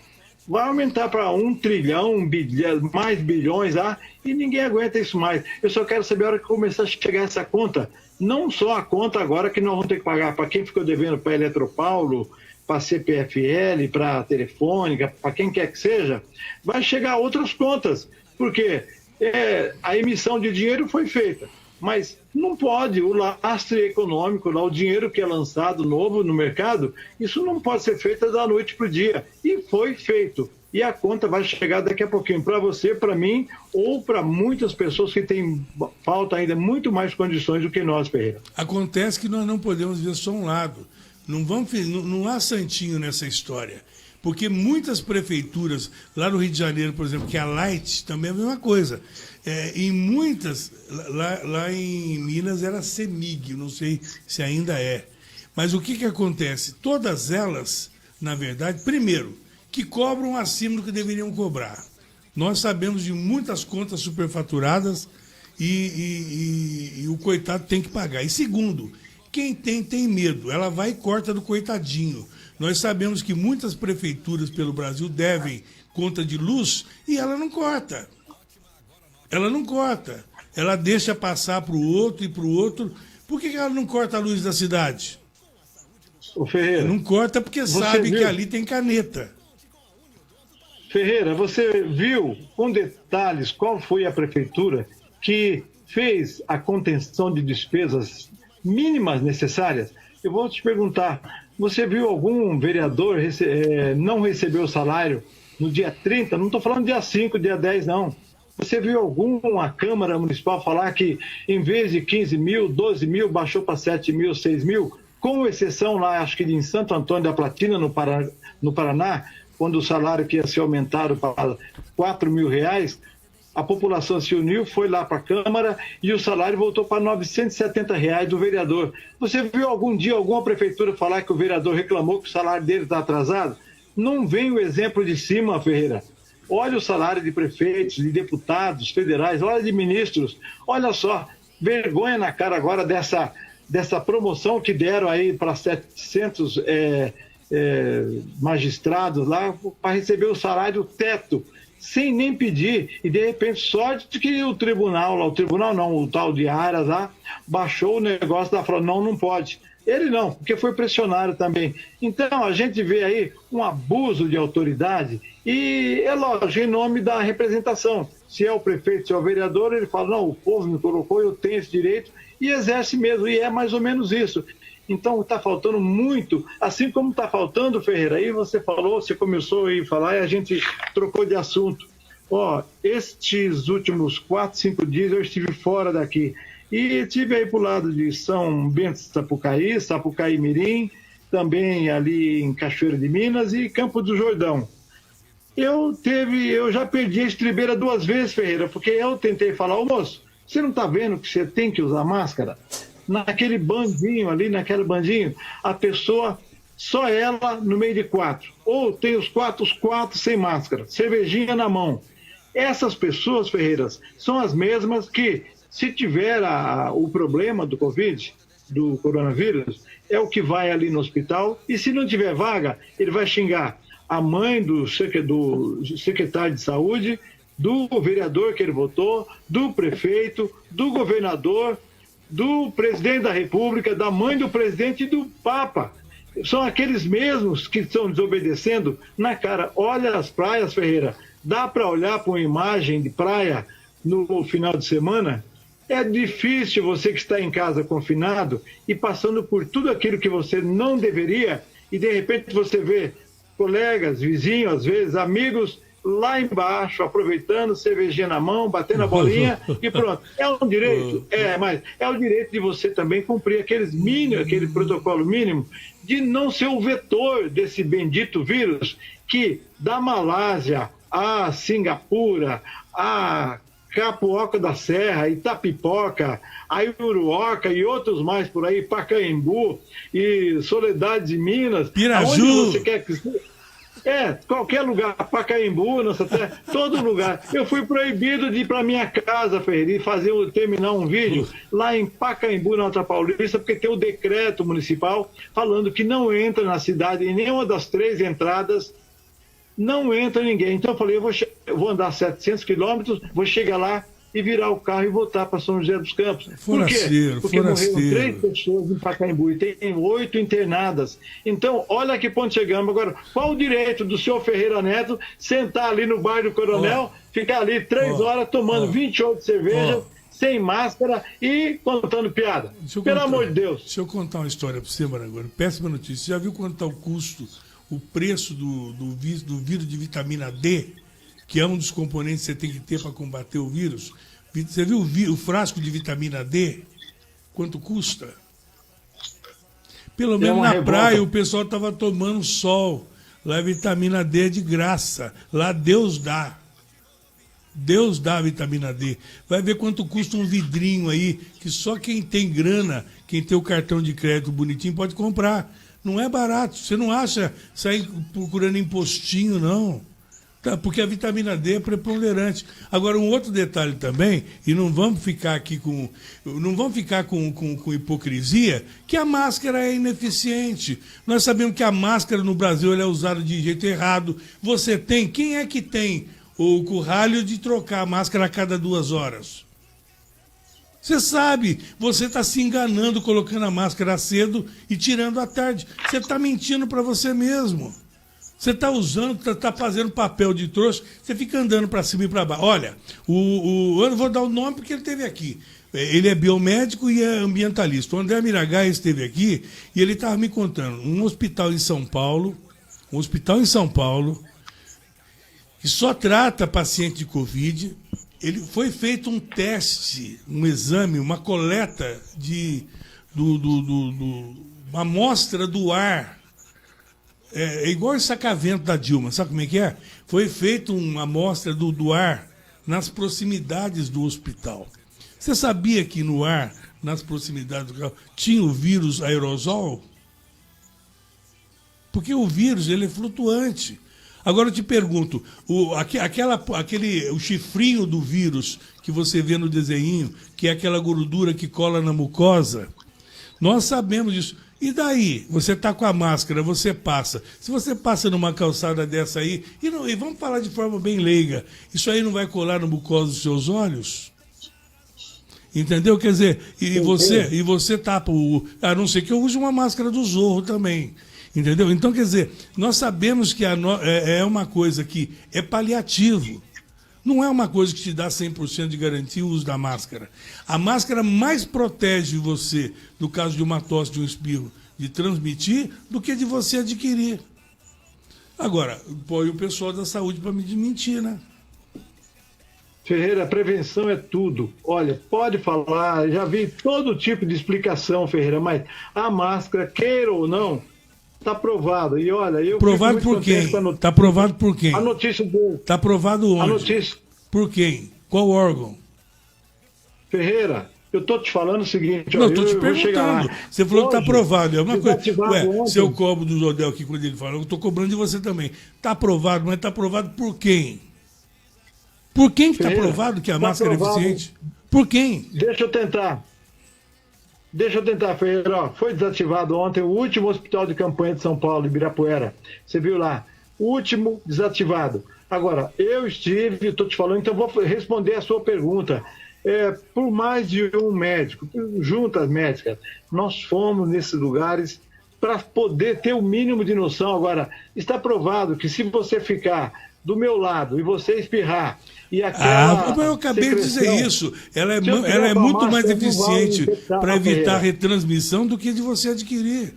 Speaker 11: vai aumentar para 1 trilhão, mais bilhões lá, e ninguém aguenta isso mais. Eu só quero saber a hora que começar a chegar essa conta, não só a conta agora que nós vamos ter que pagar para quem ficou devendo para a Eletropaulo, para a CPFL, para a Telefônica, para quem quer que seja, vai chegar outras contas, porque a emissão de dinheiro foi feita, mas não pode, o lastro econômico, lá, o dinheiro que é lançado novo no mercado, isso não pode ser feito da noite para o dia, e foi feito. E a conta vai chegar daqui a pouquinho para você, para mim, ou para muitas pessoas que têm falta ainda muito mais condições do que nós, Ferreira.
Speaker 10: Acontece que nós não podemos ver só um lado. Não há santinho nessa história. Porque muitas prefeituras, lá no Rio de Janeiro, por exemplo, que é a Light, também é a mesma coisa. Em muitas, lá em Minas era a CEMIG, não sei se ainda é. Mas o que acontece? Todas elas, na verdade, primeiro, que cobram acima do que deveriam cobrar. Nós sabemos de muitas contas superfaturadas e o coitado tem que pagar. E segundo, quem tem medo. Ela vai e corta do coitadinho. Nós sabemos que muitas prefeituras pelo Brasil devem conta de luz e ela não corta. Ela não corta. Ela deixa passar para o outro e para o outro. Por que ela não corta a luz da cidade?
Speaker 11: Ô Ferreira,
Speaker 10: não corta porque sabe que ali tem caneta.
Speaker 11: Ferreira, você viu com detalhes qual foi a prefeitura que fez a contenção de despesas mínimas necessárias? Eu vou te perguntar, você viu algum vereador não receber o salário no dia 30? Não estou falando dia 5, dia 10, não. Você viu alguma Câmara Municipal falar que em vez de 15 mil, 12 mil, baixou para 7 mil, 6 mil? Com exceção lá, acho que em Santo Antônio da Platina, no Paraná, quando o salário que ia ser aumentado para R$4.000, a população se uniu, foi lá para a Câmara e o salário voltou para R$970 do vereador. Você viu algum dia alguma prefeitura falar que o vereador reclamou que o salário dele está atrasado? Não vem o exemplo de cima, Ferreira. Olha o salário de prefeitos, de deputados federais, olha de ministros. Olha só, vergonha na cara agora dessa promoção que deram aí para 700 magistrados lá para receber o salário teto, sem nem pedir, e de repente sorte que o tal de Aras lá, baixou o negócio da falou, não pode. Ele não, porque foi pressionado também. Então a gente vê aí um abuso de autoridade e é lógico, em nome da representação. Se é o prefeito, se é o vereador, ele fala, não, o povo me colocou, eu tenho esse direito, e exerce mesmo, e é mais ou menos isso. Então está faltando muito, assim como está faltando, Ferreira, aí você começou a falar e a gente trocou de assunto. Estes últimos 4, 5 dias eu estive fora daqui e estive aí para o lado de São Bento Sapucaí, Sapucaí Mirim, também ali em Cachoeira de Minas e Campo do Jordão. Eu já perdi a estribeira 2 vezes, Ferreira, porque eu tentei falar, moço, você não está vendo que você tem que usar máscara? Naquele bandinho ali, a pessoa, só ela no meio de 4. Ou tem os quatro sem máscara, cervejinha na mão. Essas pessoas, Ferreiras, são as mesmas que, se tiver o problema do Covid, do coronavírus, é o que vai ali no hospital, e se não tiver vaga, ele vai xingar a mãe do secretário de saúde, do vereador que ele votou, do prefeito, do governador, do presidente da República, da mãe do presidente e do Papa. São aqueles mesmos que estão desobedecendo na cara. Olha as praias, Ferreira. Dá para olhar para uma imagem de praia no final de semana? É difícil você que está em casa confinado e passando por tudo aquilo que você não deveria e de repente você vê colegas, vizinhos, às vezes amigos lá embaixo, aproveitando, cervejinha na mão, batendo a bolinha e pronto. É um direito? Mas é o direito de você também cumprir aquele protocolo mínimo de não ser o vetor desse bendito vírus que da Malásia a Singapura, a Capoeira da Serra, Itapipoca, a Uruoca e outros mais por aí, Pacaembu e Soledade de Minas,
Speaker 10: Piraju,
Speaker 11: aonde você quer que qualquer lugar, Pacaembu, nossa terra, todo lugar. Eu fui proibido de ir para minha casa, Ferreira, e terminar um vídeo lá em Pacaembu, na Alta Paulista, porque tem o decreto municipal falando que não entra na cidade, em nenhuma das 3 entradas, não entra ninguém. Então eu falei, eu vou andar 700 quilômetros, vou chegar lá e virar o carro e voltar para São José dos Campos. Por quê? Porque morreram 3 pessoas em Pacaembu e tem 8 internadas. Então, olha que ponto chegamos. Agora, qual o direito do senhor Ferreira Neto sentar ali no bairro do Coronel, ficar ali 3 horas tomando 28 cervejas, sem máscara e contando piada? Pelo amor de Deus.
Speaker 10: Deixa eu contar uma história para você, Maragora. Péssima notícia. Você já viu quanto está o custo, o preço do vírus de vitamina D, que é um dos componentes que você tem que ter para combater o vírus? Você viu o frasco de vitamina D? Quanto custa? Pelo menos na praia o pessoal estava tomando sol. Lá a vitamina D é de graça. Lá Deus dá. Deus dá a vitamina D. Vai ver quanto custa um vidrinho aí, que só quem tem grana, quem tem o cartão de crédito bonitinho pode comprar. Não é barato. Você não acha sair procurando impostinho, não. Tá, porque a vitamina D é preponderante. Agora, um outro detalhe também, e não vamos ficar aqui com hipocrisia, que a máscara é ineficiente. Nós sabemos que a máscara no Brasil ela é usada de jeito errado. Quem é que tem o curralho de trocar a máscara a cada 2 horas? Você sabe, você está se enganando colocando a máscara cedo e tirando à tarde. Você está mentindo para você mesmo. Você está usando, está fazendo papel de trouxa, você fica andando para cima e para baixo. Olha, eu não vou dar o nome porque ele esteve aqui. Ele é biomédico e é ambientalista. O André Miragaia esteve aqui e ele estava me contando. Um hospital em São Paulo, que só trata paciente de Covid, ele foi feito um teste, um exame, uma coleta uma amostra do ar. É igual esse sacavento da Dilma, sabe como é que é? Foi feita uma amostra do ar nas proximidades do hospital. Você sabia que no ar, nas proximidades do hospital, tinha o vírus aerosol? Porque o vírus ele é flutuante. Agora eu te pergunto, o chifrinho do vírus que você vê no desenho, que é aquela gordura que cola na mucosa, nós sabemos disso. E daí? Você está com a máscara, você passa. Se você passa numa calçada dessa aí, e vamos falar de forma bem leiga, isso aí não vai colar na mucosa dos seus olhos? Entendeu? Quer dizer, e você tapa a não ser que eu use uma máscara do Zorro também. Entendeu? Então, quer dizer, nós sabemos que é uma coisa que é paliativo. Não é uma coisa que te dá 100% de garantia o uso da máscara. A máscara mais protege você, no caso de uma tosse, de um espirro, de transmitir, do que de você adquirir. Agora, põe o pessoal da saúde para me desmentir, né?
Speaker 11: Ferreira, prevenção é tudo. Olha, pode falar, já vi todo tipo de explicação, Ferreira, mas a máscara, queira ou não, está provado. E olha, eu
Speaker 10: provado por quem? Está provado por quem?
Speaker 11: A notícia dele.
Speaker 10: Está provado onde?
Speaker 11: A notícia.
Speaker 10: Por quem? Qual órgão?
Speaker 11: Ferreira, eu estou te falando o seguinte...
Speaker 10: Não, estou te perguntando. Você falou que está provado. É uma coisa.
Speaker 11: Ontem.
Speaker 10: Se eu cobro do Jodel aqui quando ele fala, eu estou cobrando de você também. Está aprovado, mas está aprovado por quem? Por quem que está provado que a máscara é eficiente? Por quem?
Speaker 11: Deixa eu tentar, Ferreira. Ó, foi desativado ontem o último hospital de campanha de São Paulo, Ibirapuera. Você viu lá? O último desativado. Agora, eu estive, estou te falando, então vou responder a sua pergunta. Por mais de um médico, juntas médicas, nós fomos nesses lugares para poder ter o mínimo de noção. Agora, está provado que se você ficar do meu lado e você espirrar e aquela
Speaker 10: eu acabei de dizer isso. Ela é muito mais eficiente para evitar a retransmissão do que de você adquirir.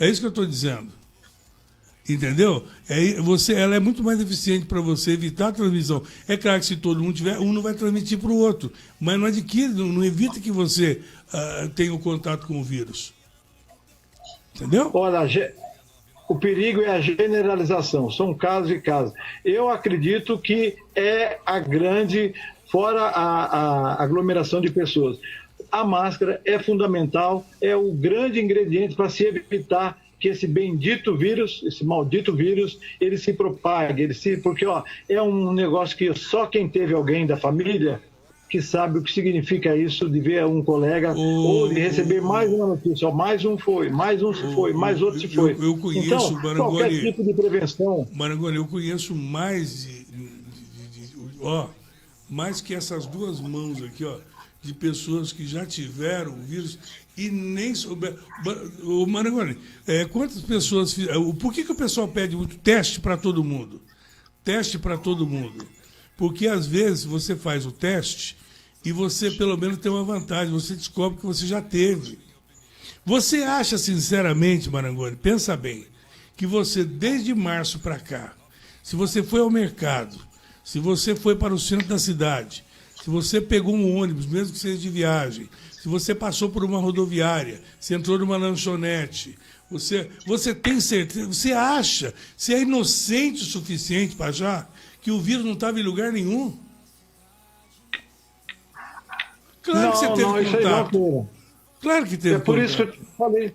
Speaker 10: É isso que eu estou dizendo. Entendeu? Ela é muito mais eficiente para você evitar a transmissão. É claro que se todo mundo tiver, um não vai transmitir para o outro. Mas não adquire, não evita que você tenha o contato com o vírus. Entendeu?
Speaker 11: Olha, o perigo é a generalização, são casos e casos. Eu acredito que é a grande, fora a aglomeração de pessoas. A máscara é fundamental, é o grande ingrediente para se evitar que esse bendito vírus, esse maldito vírus, ele se propague, porque é um negócio que só quem teve alguém da família que sabe o que significa isso, de ver um colega ou de receber mais uma notícia, mais um foi, mais um se foi, mais outro se foi.
Speaker 10: Eu conheço,
Speaker 11: então,
Speaker 10: Marangoni,
Speaker 11: qualquer tipo de prevenção.
Speaker 10: Marangoni, eu conheço mais mais que essas duas mãos aqui, de pessoas que já tiveram o vírus e nem souberam. O Marangoni, quantas pessoas fizeram? Por que o pessoal pede muito teste para todo mundo? Teste para todo mundo. Porque às vezes você faz o teste e você pelo menos tem uma vantagem, você descobre que você já teve. Você acha sinceramente, Marangoni, pensa bem, que você desde março para cá, se você foi ao mercado, se você foi para o centro da cidade, se você pegou um ônibus, mesmo que seja de viagem, se você passou por uma rodoviária, se entrou numa lanchonete, Você tem certeza, você acha, você é inocente o suficiente para achar que o vírus não estava em lugar nenhum? Claro que você teve contato. Claro que teve
Speaker 11: por isso que eu falei.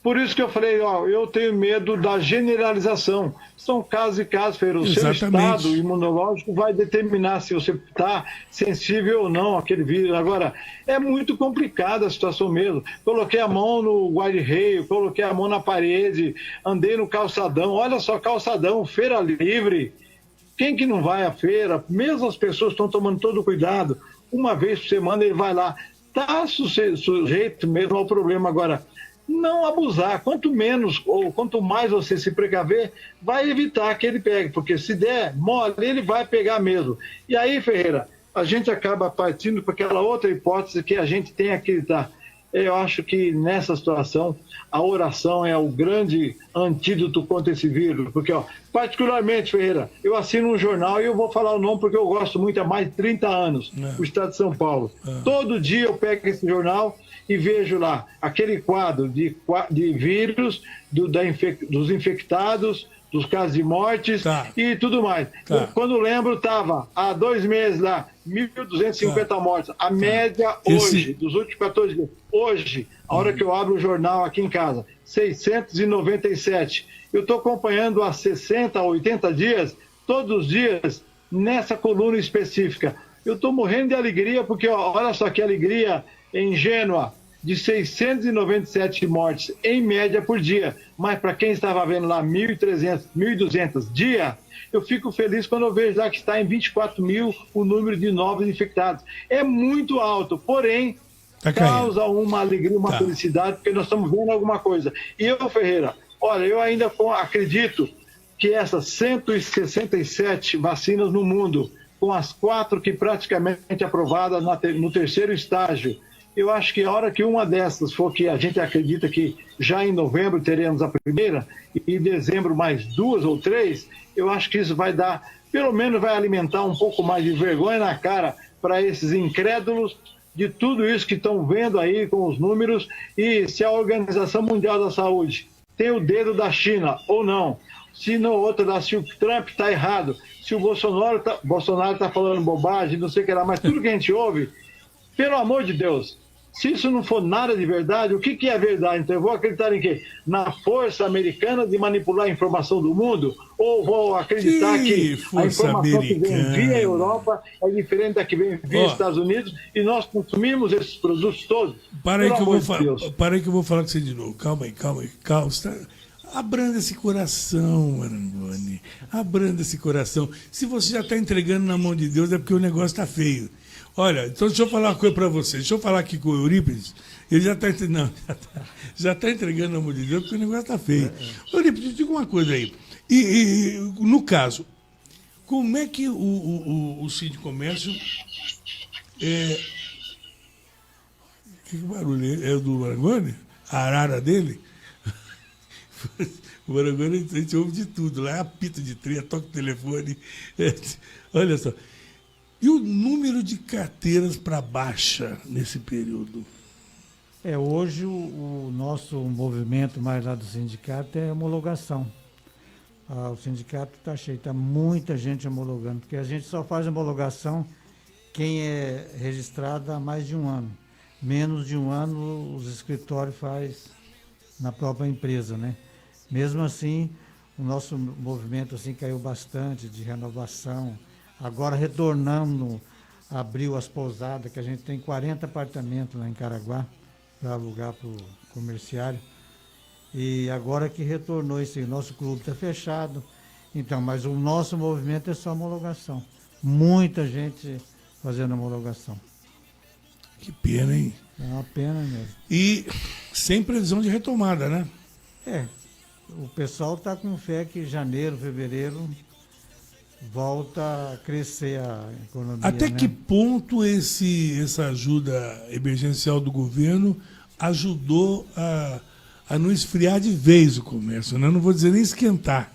Speaker 11: Por isso que eu falei, eu tenho medo da generalização. São casos e casos, Ferreira. O seu estado imunológico vai determinar se você está sensível ou não àquele vírus. Agora, é muito complicada a situação mesmo. Coloquei a mão no guarda-reio, coloquei a mão na parede, andei no calçadão. Olha só, calçadão, feira livre. Quem que não vai à feira? Mesmo as pessoas estão tomando todo o cuidado. Uma vez por semana ele vai lá. Está sujeito mesmo ao problema. Agora, não abusar. Quanto menos ou quanto mais você se precaver, vai evitar que ele pegue, porque se der mole, ele vai pegar mesmo. E aí, Ferreira, a gente acaba partindo para aquela outra hipótese que a gente tem que acreditar. Eu acho que nessa situação a oração é o grande antídoto contra esse vírus, porque, particularmente, Ferreira, eu assino um jornal e eu vou falar o nome porque eu gosto muito há mais de 30 anos, o Estado de São Paulo. Todo dia eu pego esse jornal e vejo lá aquele quadro de vírus, dos infectados, dos casos de mortes e tudo mais. Quando lembro, estava há 2 meses lá, 1.250 mortes. A média hoje, dos últimos 14 dias, hoje, a hora que eu abro o jornal aqui em casa, 697. Eu estou acompanhando há 60, 80 dias, todos os dias, nessa coluna específica. Eu estou morrendo de alegria, porque olha só que alegria ingênua, de 697 mortes em média por dia, mas para quem estava vendo lá 1.300, 1.200 dia, eu fico feliz quando eu vejo lá que está em 24 mil o número de novos infectados. É muito alto, porém, causa uma alegria, uma felicidade, porque nós estamos vendo alguma coisa. E eu, Ferreira, olha, eu ainda acredito que essas 167 vacinas no mundo, com as 4 que praticamente aprovadas no 3º estágio, eu acho que a hora que uma dessas for, que a gente acredita que já em novembro teremos a primeira, e em dezembro mais 2 ou 3, eu acho que isso vai dar, pelo menos vai alimentar um pouco mais de vergonha na cara para esses incrédulos de tudo isso que estão vendo aí com os números. E se a Organização Mundial da Saúde tem o dedo da China ou não, se não outra, se o Trump está errado, se o Bolsonaro está falando bobagem, não sei o que lá, mas tudo que a gente ouve, pelo amor de Deus, se isso não for nada de verdade, o que é verdade? Então eu vou acreditar em quê? Na força americana de manipular a informação do mundo? Ou vou acreditar que a informação que vem via Europa é diferente da que vem via Estados Unidos e nós consumimos esses produtos todos?
Speaker 10: Para aí que eu vou falar com você de novo. Calma aí. Abranda esse coração, Marangoni. Abranda esse coração. Se você já está entregando na mão de Deus, é porque o negócio está feio. Olha, então deixa eu falar uma coisa para você. Deixa eu falar aqui com o Eurípides. Ele já está entregando na mão de Deus, porque o negócio está feio. Eurípides, diga uma coisa aí. E no caso, como é que o Sindicomércio... Que barulho é? É do Marangoni? A arara dele? O Marangoni, a gente ouve de tudo. Lá é apito de trem, toca o telefone. Olha só. E o número de carteiras para baixa nesse período?
Speaker 12: Hoje o nosso movimento mais lá do sindicato é homologação. O sindicato está cheio, está muita gente homologando, porque a gente só faz homologação quem é registrado há mais de 1 ano. Menos de 1 ano os escritórios faz na própria empresa, né? Mesmo assim, o nosso movimento assim, caiu bastante de renovação. Agora retornamos, abriu as pousadas, que a gente tem 40 apartamentos lá em Caraguá para alugar para o comerciário. E agora que retornou isso aí, nosso clube está fechado. Então, mas o nosso movimento é só homologação. Muita gente fazendo homologação.
Speaker 10: Que pena, hein?
Speaker 12: É uma pena mesmo.
Speaker 10: E sem previsão de retomada, né?
Speaker 12: O pessoal está com fé que janeiro, fevereiro volta a crescer a economia.
Speaker 10: Até que ponto essa ajuda emergencial do governo ajudou a não esfriar de vez o comércio, né? Não vou dizer nem esquentar,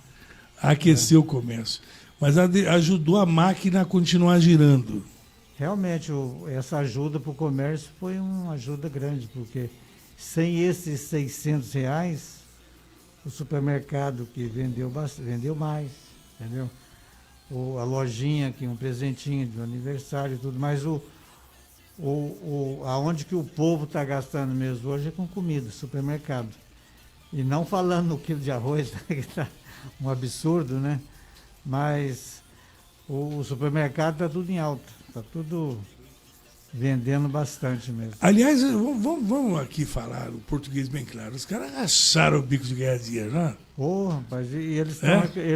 Speaker 10: a aquecer o comércio, mas ajudou a máquina a continuar girando.
Speaker 12: Realmente, essa ajuda para o comércio foi uma ajuda grande, porque sem esses R$600, o supermercado que vendeu mais, entendeu? A lojinha que um presentinho de um aniversário e tudo, mas aonde que o povo está gastando mesmo hoje é com comida, supermercado. E não falando no quilo de arroz, que está um absurdo, né? Mas o supermercado está tudo em alta, está tudo vendendo bastante mesmo.
Speaker 10: Aliás, vamos aqui falar o português bem claro. Os caras acharam o bico de ganhar dinheiro, né?
Speaker 12: Pô, rapaz, e eles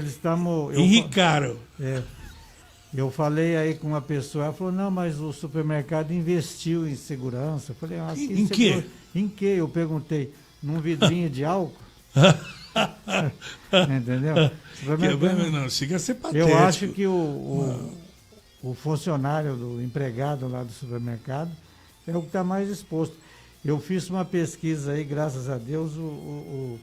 Speaker 12: estão...
Speaker 10: Enricaram.
Speaker 12: Eu falei aí com uma pessoa, ela falou, não, mas o supermercado investiu em segurança. Eu falei,
Speaker 10: em quê?
Speaker 12: Em quê? Eu perguntei, num vidrinho de álcool? Entendeu?
Speaker 10: Não, chega a ser patético.
Speaker 12: Eu acho que o funcionário, do empregado lá do supermercado, é o que está mais exposto. Eu fiz uma pesquisa aí, graças a Deus, o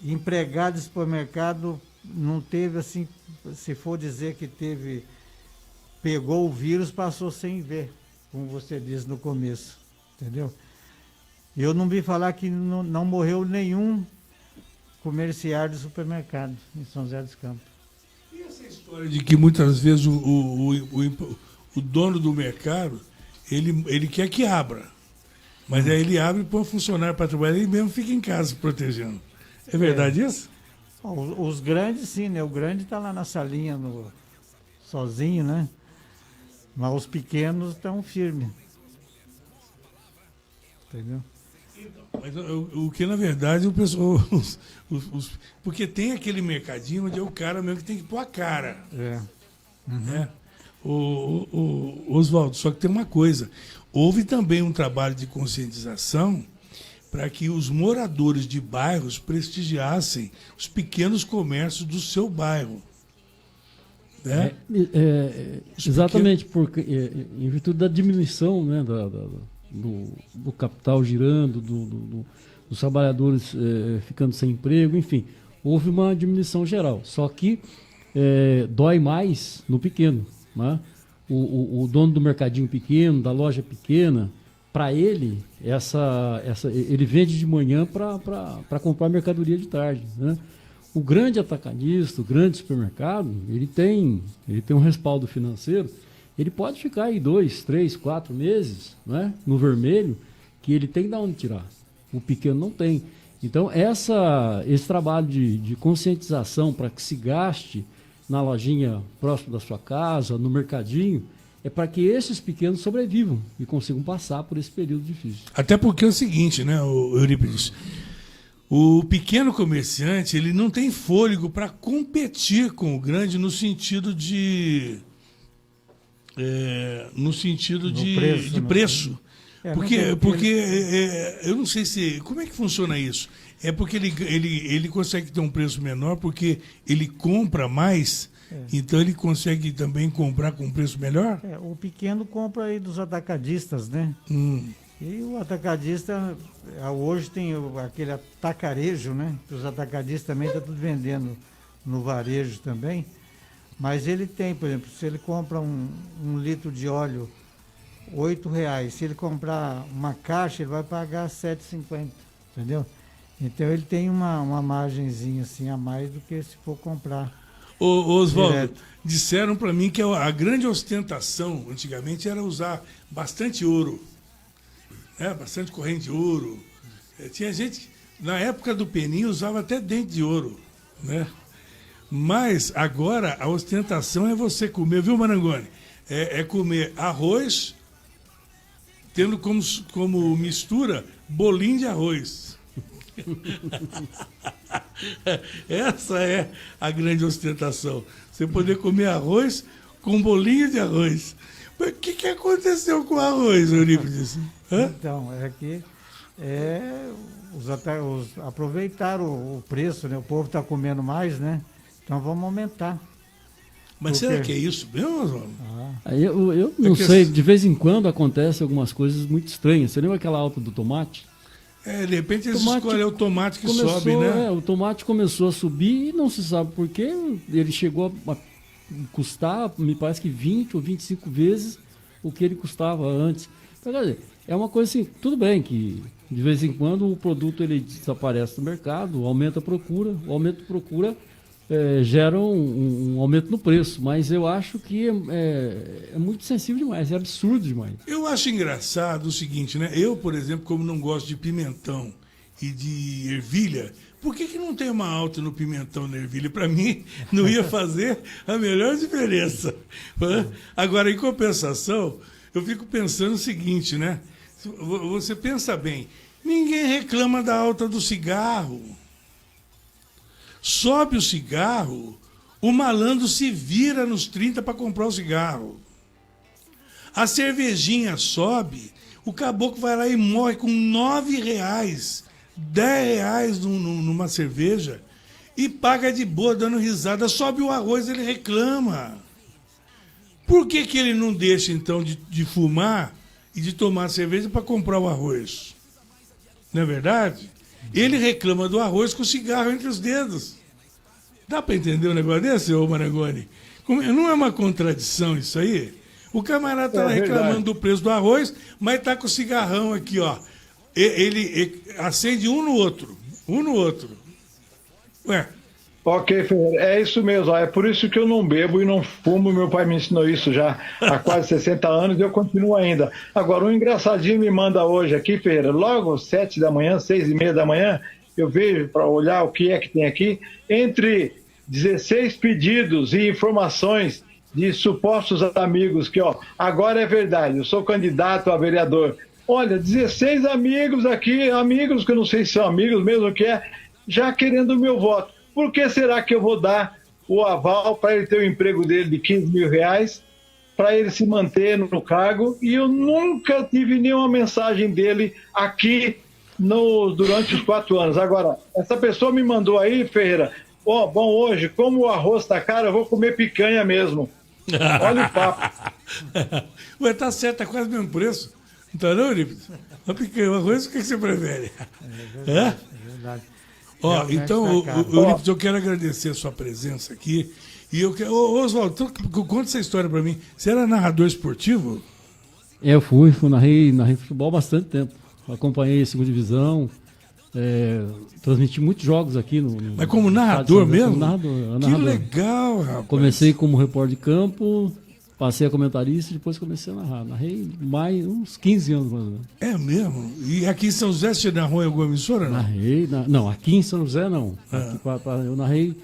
Speaker 12: empregado de supermercado não teve, assim, se for dizer que pegou o vírus, passou sem ver, como você disse no começo, entendeu? Eu não vi falar que não morreu nenhum comerciário de supermercado em São José dos Campos.
Speaker 10: E essa história de que muitas vezes o dono do mercado, ele quer que abra, mas aí ele abre e põe um funcionário para trabalhar e ele mesmo fica em casa protegendo. É verdade isso?
Speaker 12: Os grandes, sim, né? O grande está lá na salinha sozinho, né? Mas os pequenos estão firmes. Entendeu?
Speaker 10: Mas o que, na verdade, o pessoal... porque tem aquele mercadinho onde é o cara mesmo que tem que pôr a cara. Né? Oswaldo, só que tem uma coisa. Houve também um trabalho de conscientização para que os moradores de bairros prestigiassem os pequenos comércios do seu bairro. Né?
Speaker 13: Exatamente, porque em virtude da diminuição, né, do capital girando, dos trabalhadores ficando sem emprego, enfim, houve uma diminuição geral. Só que dói mais no pequeno. Né? O dono do mercadinho pequeno, da loja pequena, para ele, ele vende de manhã para comprar mercadoria de tarde. Né? O grande atacadista, o grande supermercado, ele tem um respaldo financeiro, ele pode ficar aí 2, 3, 4 meses, né, no vermelho, que ele tem de onde tirar. O pequeno não tem. Então, esse trabalho de conscientização para que se gaste na lojinha próximo da sua casa, no mercadinho, é para que esses pequenos sobrevivam e consigam passar por esse período difícil.
Speaker 10: Até porque é o seguinte, né, Eurípides? O pequeno comerciante, ele não tem fôlego para competir com o grande no sentido de preço. Porque eu não sei se... Como é que funciona isso? É porque ele consegue ter um preço menor porque ele compra mais, então ele consegue também comprar com um preço melhor?
Speaker 12: O pequeno compra aí dos atacadistas, né? E o atacadista, hoje tem aquele atacarejo, né? Os atacadistas também estão tudo vendendo no varejo também. Mas ele tem, por exemplo, se ele compra um litro de óleo, R$8. Se ele comprar uma caixa, ele vai pagar R$7,50, entendeu? Então ele tem uma margenzinha assim a mais do que se for comprar.
Speaker 10: Oswaldo, disseram para mim que a grande ostentação antigamente era usar bastante ouro, né? Bastante corrente de ouro. Tinha gente, na época do Peninho, usava até dente de ouro, né? Mas agora a ostentação é você comer, viu, Marangoni? É comer arroz, tendo como mistura bolinho de arroz. Essa é a grande ostentação. Você poder comer arroz com bolinho de arroz. Mas o que aconteceu com o arroz, Eurípides?
Speaker 12: Então, é que aproveitaram o preço, né? O povo está comendo mais, né? Então vamos aumentar.
Speaker 10: Mas será que é isso mesmo, Oswaldo?
Speaker 13: Eu não sei, de vez em quando acontecem algumas coisas muito estranhas. Você lembra aquela alta do tomate?
Speaker 10: De repente eles escolhem o tomate que sobe, né?
Speaker 13: O tomate começou a subir e não se sabe por quê. Ele chegou a custar, me parece que 20 ou 25 vezes o que ele custava antes. Então, quer dizer, é uma coisa assim, tudo bem que de vez em quando o produto ele desaparece do mercado, aumenta a procura, o aumento de procura gera um aumento no preço, mas eu acho que é muito sensível demais, é absurdo demais.
Speaker 10: Eu acho engraçado o seguinte, né? Eu, por exemplo, como não gosto de pimentão e de ervilha, por que não tem uma alta no pimentão e na ervilha? Para mim, não ia fazer a melhor diferença. Agora, em compensação, eu fico pensando o seguinte, né? Você pensa bem, ninguém reclama da alta do cigarro. Sobe o cigarro, o malandro se vira nos 30 para comprar o cigarro. A cervejinha sobe, o caboclo vai lá e morre com R$9, R$10 numa cerveja e paga de boa, dando risada. Sobe o arroz, ele reclama. Por que ele não deixa, então, de fumar e de tomar cerveja para comprar o arroz? Não é verdade? Ele reclama do arroz com o cigarro entre os dedos. Dá para entender um negócio desse, ô Marangoni? Não é uma contradição isso aí? O camarada está reclamando do preço do arroz, mas está com o cigarrão aqui, ó. Ele acende um no outro. Ué.
Speaker 11: Ok, Ferreira, é isso mesmo. É por isso que eu não bebo e não fumo. Meu pai me ensinou isso já há quase 60 anos e eu continuo ainda. Agora, um engraçadinho me manda hoje aqui, Ferreira, logo às 7 da manhã, 6:30 da manhã, eu vejo para olhar o que é que tem aqui, entre 16 pedidos e informações de supostos amigos que, ó, agora é verdade, eu sou candidato a vereador. Olha, 16 amigos aqui, amigos que eu não sei se são amigos mesmo que é, já querendo o meu voto. Por que será que eu vou dar o aval para ele ter o emprego dele de R$15 mil, para ele se manter no cargo? E eu nunca tive nenhuma mensagem dele aqui durante os 4 anos. Agora, essa pessoa me mandou aí, Ferreira, bom, hoje, como o arroz tá caro, eu vou comer picanha mesmo. Olha o papo.
Speaker 10: Ué, tá certo, tá quase o mesmo preço. Não tá não, Eurípides? A picanha, o arroz, o que você prefere?
Speaker 12: É verdade.
Speaker 10: Ó, então, Eurípides, eu quero agradecer a sua presença aqui. E eu quero. Oswaldo, conta essa história pra mim. Você era narrador esportivo?
Speaker 13: Eu narrei futebol há bastante tempo. Acompanhei a segunda divisão, transmiti muitos jogos aqui
Speaker 10: Mas como narrador mesmo?
Speaker 13: Narrador.
Speaker 10: Que legal, rapaz.
Speaker 13: Comecei como repórter de campo, passei a comentarista e depois comecei a narrar. Narrei mais uns 15 anos mais ou menos.
Speaker 10: É mesmo? E aqui em São José você narrou em alguma emissora? Não?
Speaker 13: Não, aqui em São José não. Eu narrei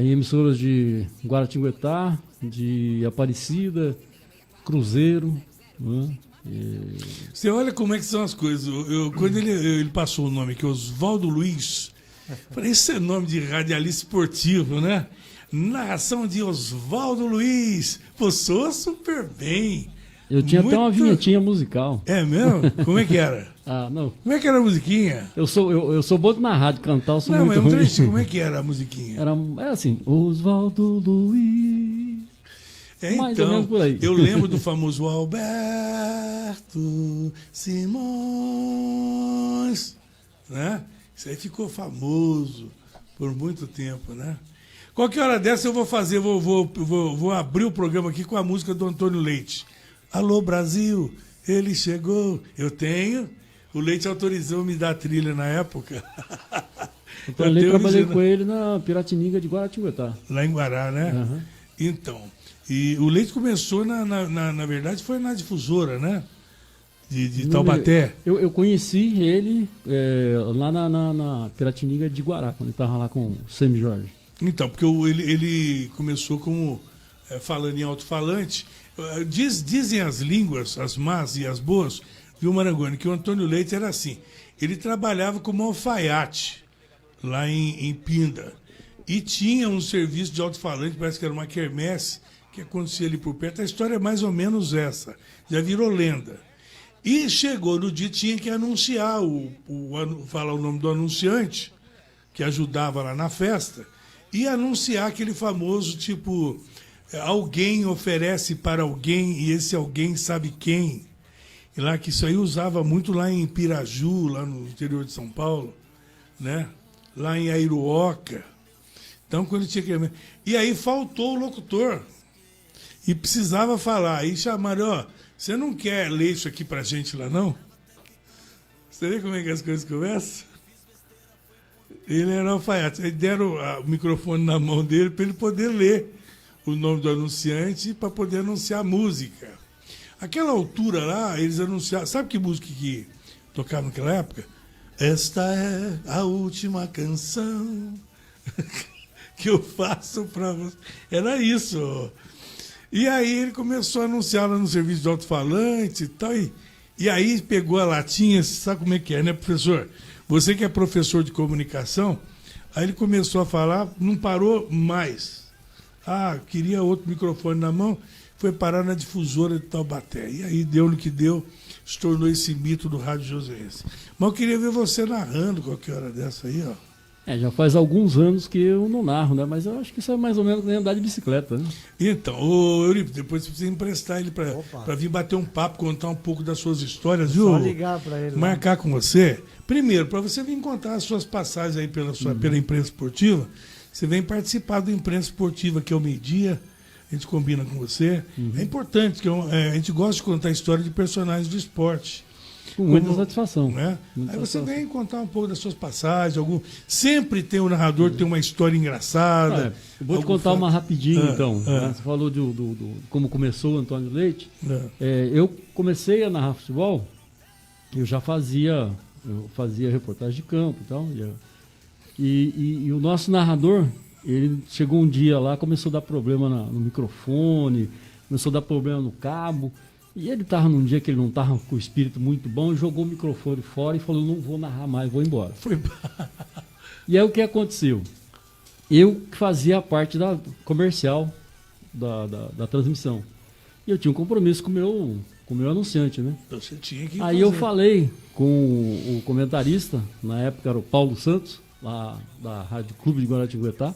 Speaker 13: em emissoras de Guaratinguetá, de Aparecida, Cruzeiro, né?
Speaker 10: Você olha como é que são as coisas. Quando ele passou o nome aqui, Oswaldo Luiz, falei, esse é nome de radialista esportivo, né? Narração de Oswaldo Luiz. Pô, soa super bem.
Speaker 13: Eu tinha até uma vinhetinha musical.
Speaker 10: É mesmo? Como é que era?
Speaker 13: Não.
Speaker 10: Como é que era a musiquinha?
Speaker 13: Eu sou bom de narrar, de cantar, eu sou muito ruim.
Speaker 10: Como é que era a musiquinha?
Speaker 13: Era assim, Oswaldo Luiz. Mais ou menos por aí.
Speaker 10: Eu lembro do famoso Alberto Simões, né? Isso aí ficou famoso por muito tempo, né? Qualquer hora dessa eu vou fazer, vou abrir o programa aqui com a música do Antônio Leite. Alô, Brasil, ele chegou. O Leite autorizou me dar trilha na época.
Speaker 13: Eu trabalhei com ele na Piratininga de Guaratinguetá.
Speaker 10: Lá em Guará, né?
Speaker 13: Uhum.
Speaker 10: Então, e o Leite começou, na verdade, foi na difusora, né? De Taubaté.
Speaker 13: Eu conheci ele lá na Piratininga de Guará, quando ele estava lá com o Semi Jorge.
Speaker 10: Então, porque ele começou como falando em alto-falante. Dizem as línguas, as más e as boas, viu, Marangoni, que o Antônio Leite era assim. Ele trabalhava como alfaiate lá em Pinda. E tinha um serviço de alto-falante, parece que era uma quermesse, que acontecia ali por perto. A história é mais ou menos essa. Já virou lenda. E chegou no dia, tinha que anunciar, falar o nome do anunciante, que ajudava lá na festa, e anunciar aquele famoso, tipo, alguém oferece para alguém e esse alguém sabe quem. E lá que isso aí usava muito lá em Piraju, lá no interior de São Paulo, né? Lá em Airuoca. Então, quando tinha que... E aí faltou o locutor. E precisava falar. Aí chamaram, você não quer ler isso aqui pra gente lá, não? Você vê como é que as coisas começam? Ele era alfaiate. Aí deram o microfone na mão dele para ele poder ler o nome do anunciante para poder anunciar a música. Aquela altura lá, eles anunciaram... Sabe que música que tocava naquela época? Esta é a última canção que eu faço para você. Era isso. E aí ele começou a anunciar lá no serviço de alto-falante e tal. E aí pegou a latinha, sabe como é que é, né, professor? Você que é professor de comunicação, aí ele começou a falar, não parou mais. Queria outro microfone na mão, foi parar na difusora de Taubaté. E aí deu no que deu, se tornou esse mito do Rádio Joséense. Mas eu queria ver você narrando qualquer hora dessa aí, ó.
Speaker 13: Já faz alguns anos que eu não narro, né? Mas eu acho que isso é mais ou menos nem andar de bicicleta, né?
Speaker 10: Então, Eurípides, depois você precisa emprestar ele para vir bater um papo, contar um pouco das suas histórias, viu?
Speaker 12: Só ligar para ele.
Speaker 10: Marcar com você. Primeiro, para você vir contar as suas passagens aí pela imprensa esportiva, você vem participar da imprensa esportiva, que é o meio-dia, a gente combina com você. É importante, que a gente gosta de contar a história de personagens do esporte.
Speaker 13: Com muita satisfação.
Speaker 10: Né? Aí você vem contar um pouco das suas passagens. Sempre tem um narrador que tem uma história engraçada.
Speaker 13: Eu vou te contar uma rapidinho, então. Né? Você falou de como começou o Antônio Leite. Eu comecei a narrar futebol, eu já fazia reportagem de campo e tal. E o nosso narrador, ele chegou um dia lá, começou a dar problema no microfone, começou a dar problema no cabo. E ele estava num dia que ele não estava com o espírito muito bom, jogou o microfone fora e falou, não vou narrar mais, vou embora. E aí o que aconteceu? Eu fazia a parte da comercial da transmissão. E eu tinha um compromisso com o meu anunciante, né?
Speaker 10: Então você tinha que
Speaker 13: Aí eu falei com o comentarista, na época era o Paulo Santos, lá da Rádio Clube de Guaratinguetá.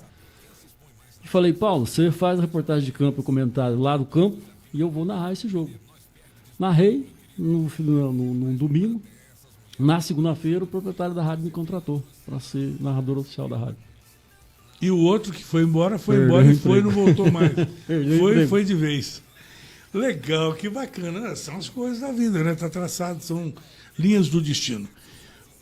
Speaker 13: E falei, Paulo, você faz a reportagem de campo, o comentário lá do campo, e eu vou narrar esse jogo. Narrei num domingo. Na segunda-feira, o proprietário da rádio me contratou para ser narrador oficial da rádio.
Speaker 10: E o outro que foi embora e não voltou mais. Foi de vez. Legal, que bacana. São as coisas da vida, né? Tá traçado, são linhas do destino.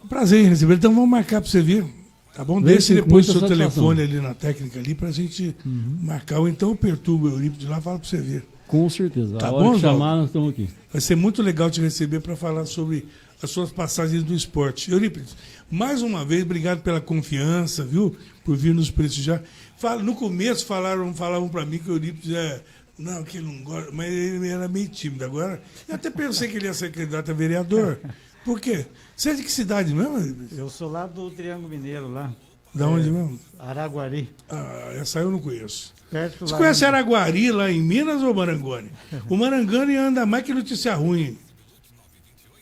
Speaker 10: Prazer em receber. Então vamos marcar para você vir. Tá bom? Deixe depois o seu telefone ali na técnica ali pra gente marcar. Ou então eu perturbo o Eurípides lá e falo para você vir.
Speaker 13: Com certeza.
Speaker 10: Tá
Speaker 13: bom, que chamar, nós estamos aqui.
Speaker 10: Vai ser muito legal te receber para falar sobre as suas passagens do esporte. Eurípides, mais uma vez, obrigado pela confiança, viu? Por vir nos prestigiar. No começo falavam para mim que o Eurípides não, que ele não gosta, mas ele era meio tímido. Agora, eu até pensei que ele ia ser candidato a vereador. Por quê? Você é de que cidade mesmo, Eurípides?
Speaker 12: Eu sou lá do Triângulo Mineiro, lá.
Speaker 10: Da onde mesmo?
Speaker 12: Araguari.
Speaker 10: Essa eu não conheço.
Speaker 12: Você
Speaker 10: conhece Araguari, lá em Minas, ou Marangoni? O Marangoni anda mais que notícia ruim.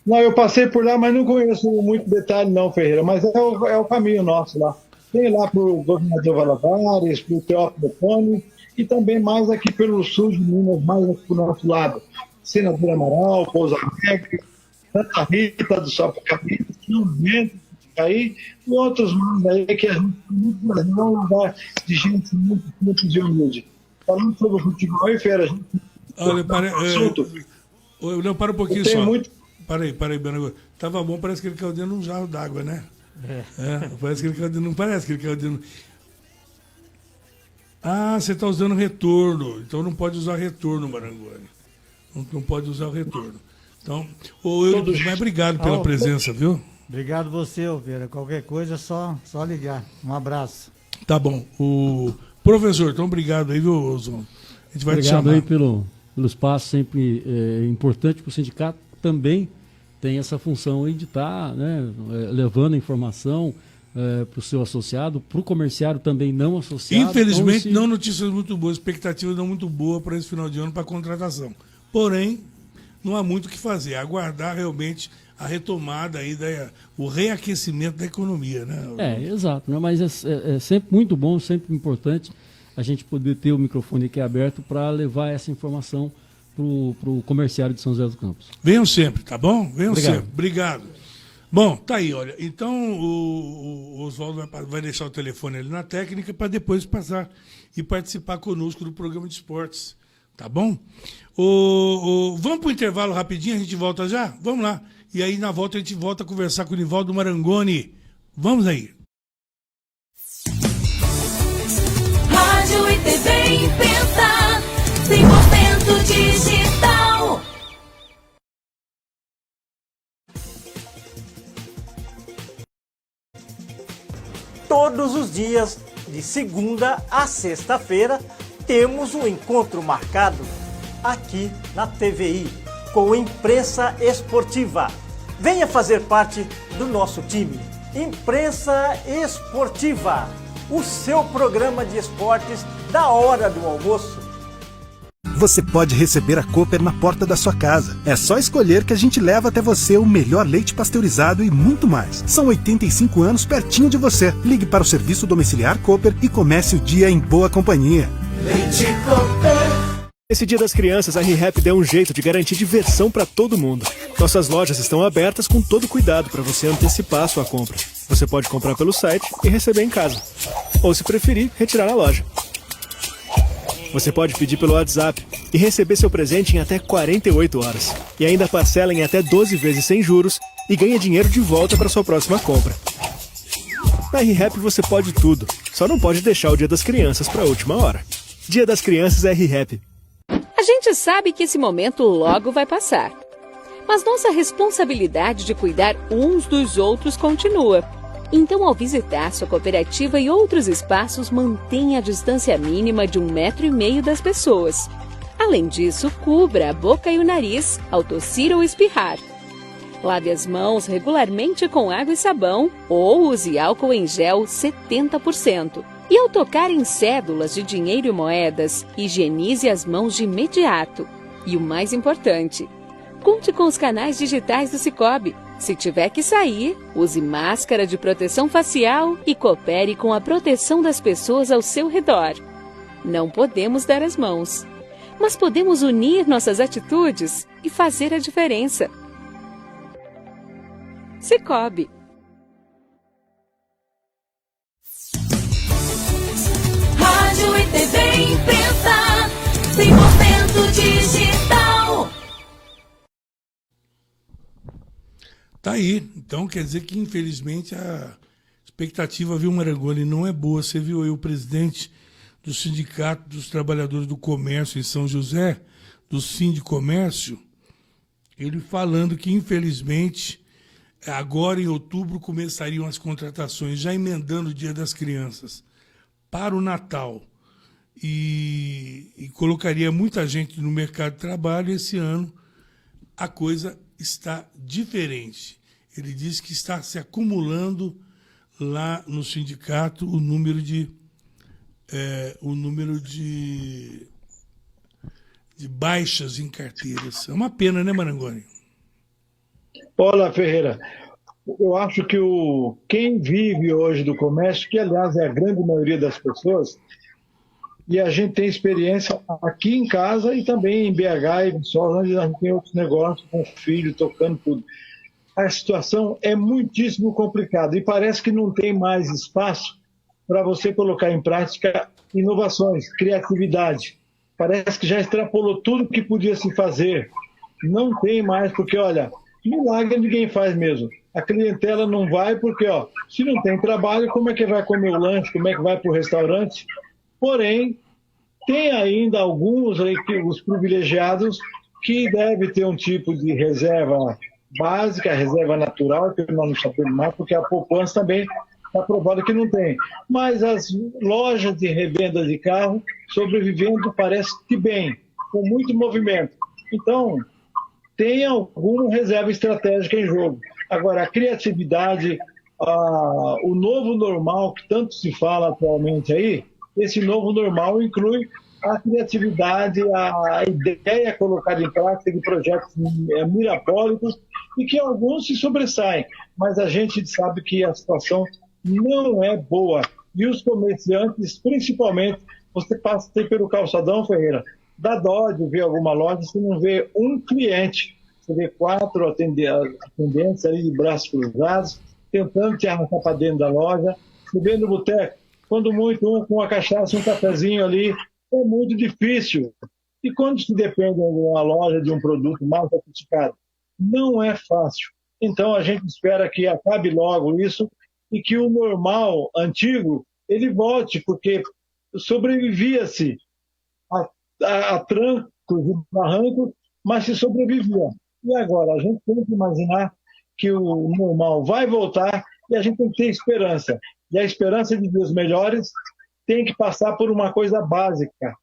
Speaker 11: Não, eu passei por lá, mas não conheço muito detalhe não, Ferreira. Mas é o caminho nosso lá. Tem lá para o governador Valadares, para o Teófilo Otoni, e também mais aqui pelo sul de Minas, mais aqui para o nosso lado. Senador Amaral, Pouso Alegre, Santa Rita do Sapucaí, São Bento, aí, e outros mais aí que a gente não é um lugar de gente muito simples e humilde. Falando sobre o futebol aí, Fera, a gente...
Speaker 10: Olha, para um pouquinho só. Para aí, Bernardo. Tava bom, parece que ele caiu dentro de um jarro d'água, né? Parece que ele caiu dentro, não parece que ele caiu dentro... você está usando retorno, então não pode usar retorno, Marangoni. Não pode usar o retorno. Então, mas obrigado pela presença, viu?
Speaker 12: Obrigado você, Alveira. Qualquer coisa é só ligar. Um abraço.
Speaker 10: Tá bom. O professor, então obrigado aí, viu, Zon? A gente vai te chamar.
Speaker 13: Obrigado aí pelo espaço, sempre importante para o sindicato. Também tem essa função aí de estar levando a informação para o seu associado, para o comerciário também não associado.
Speaker 10: Infelizmente, não notícias muito boas, expectativas não muito boas para esse final de ano para contratação. Porém, não há muito o que fazer. Aguardar realmente a retomada aí, o reaquecimento da economia, né?
Speaker 13: Exato. Né? Mas é sempre muito bom, sempre importante a gente poder ter o microfone aqui aberto para levar essa informação para o comerciário de São José dos Campos.
Speaker 10: Venham sempre, tá bom? Venham sempre. Obrigado. Bom, tá aí, olha. Então o Oswaldo vai deixar o telefone ali na técnica para depois passar e participar conosco do programa de esportes Tá bom? Vamos pro intervalo rapidinho, a gente volta já? Vamos lá. E aí, na volta, a gente volta a conversar com o Nivaldo Marangoni. Vamos aí.
Speaker 4: Rádio e TV Imprensa, 100% digital.
Speaker 14: Todos os dias, de segunda a sexta-feira, temos um encontro marcado aqui na TVI com Imprensa Esportiva. Venha fazer parte do nosso time. Imprensa Esportiva, o seu programa de esportes da hora do almoço.
Speaker 3: Você pode receber a Cooper na porta da sua casa. É só escolher que a gente leva até você o melhor leite pasteurizado e muito mais. São 85 anos pertinho de você. Ligue para o serviço domiciliar Cooper e comece o dia em boa companhia.
Speaker 4: Leite Cooper.
Speaker 15: Esse Dia das Crianças, a ReHap deu um jeito de garantir diversão para todo mundo. Nossas lojas estão abertas com todo cuidado para você antecipar a sua compra. Você pode comprar pelo site e receber em casa. Ou, se preferir, retirar na loja. Você pode pedir pelo WhatsApp e receber seu presente em até 48 horas. E ainda parcela em até 12 vezes sem juros e ganha dinheiro de volta para sua próxima compra. Na ReHap você pode tudo, só não pode deixar o Dia das Crianças para a última hora. Dia das Crianças é ReHap.
Speaker 5: A gente sabe que esse momento logo vai passar. Mas nossa responsabilidade de cuidar uns dos outros continua. Então, ao visitar sua cooperativa e outros espaços, mantenha a distância mínima de 1,5 metro das pessoas. Além disso, cubra a boca e o nariz ao tossir ou espirrar. Lave as mãos regularmente com água e sabão ou use álcool em gel 70%. E ao tocar em cédulas de dinheiro e moedas, higienize as mãos de imediato. E o mais importante, conte com os canais digitais do Sicoob. Se tiver que sair, use máscara de proteção facial e coopere com a proteção das pessoas ao seu redor. Não podemos dar as mãos, mas podemos unir nossas atitudes e fazer a diferença. Sicoob.
Speaker 4: Rádio e TV Imprensa, 100% digital.
Speaker 10: Tá aí. Então quer dizer que, infelizmente, a expectativa, viu, Marangoni, não é boa. Você viu aí o presidente do Sindicato dos Trabalhadores do Comércio em São José, do Sindicomércio, ele falando que, infelizmente, agora em outubro começariam as contratações, já emendando o Dia das Crianças para o Natal. E colocaria muita gente no mercado de trabalho. Esse ano a coisa está diferente. Ele diz que está se acumulando lá no sindicato o número de baixas em carteiras. É uma pena, né, Marangoni?
Speaker 11: Olha, Ferreira, eu acho que quem vive hoje do comércio, que aliás é a grande maioria das pessoas, e a gente tem experiência aqui em casa e também em BH e Viçosa, onde a gente tem outros negócios com filho, tocando tudo. A situação é muitíssimo complicada e parece que não tem mais espaço para você colocar em prática inovações, criatividade. Parece que já extrapolou tudo que podia se fazer. Não tem mais, porque, olha, milagre ninguém faz mesmo. A clientela não vai porque, se não tem trabalho, como é que vai comer o lanche, como é que vai para o restaurante? Porém, tem ainda alguns aí, os privilegiados, que devem ter um tipo de reserva básica, reserva natural, que nós não sabemos mais, porque a poupança também está provado que não tem. Mas as lojas de revenda de carro sobrevivendo parece que bem, com muito movimento. Então, tem alguma reserva estratégica em jogo. Agora, a criatividade, o novo normal que tanto se fala atualmente aí, esse novo normal inclui a criatividade, a ideia colocada em prática de projetos mirabólicos e que alguns se sobressaem, mas a gente sabe que a situação não é boa. E os comerciantes, principalmente, você passa pelo calçadão, Ferreira, dá dó de ver alguma loja, você não vê um cliente, você vê 4 atendentes ali de braços cruzados, tentando te arrancar para dentro da loja, você vê no boteco, quando muito um com uma cachaça, um cafezinho ali, é muito difícil E quando se depende de uma loja, de um produto mal sofisticado, não é fácil. Então a gente espera que acabe logo isso e que o normal, antigo, ele volte, porque sobrevivia-se a trancos e barrancos, mas se sobrevivia. E agora, a gente tem que imaginar que o normal vai voltar e a gente tem que ter esperança. E a esperança de dias melhores tem que passar por uma coisa básica,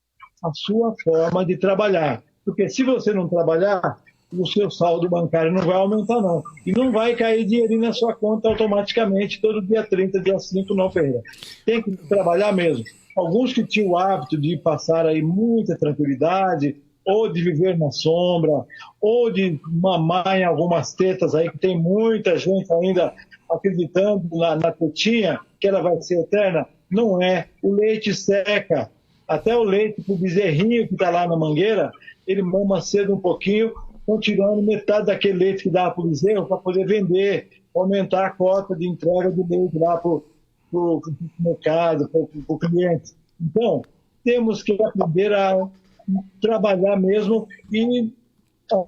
Speaker 11: a sua forma de trabalhar. Porque se você não trabalhar, o seu saldo bancário não vai aumentar, não. E não vai cair dinheirinho na sua conta automaticamente todo dia 30, dia 5, não, Ferreira. Tem que trabalhar mesmo. Alguns que tinham o hábito de passar aí muita tranquilidade, ou de viver na sombra, ou de mamar em algumas tetas aí, que tem muita gente ainda acreditando na tetinha, que ela vai ser eterna. Não é. O leite seca. Até o leite pro bezerrinho que está lá na mangueira, ele mama cedo um pouquinho, estão tirando metade daquele leite que dá para o bezerro para poder vender, aumentar a cota de entrega de leite lá para o mercado, para o cliente. Então, temos que aprender a trabalhar mesmo e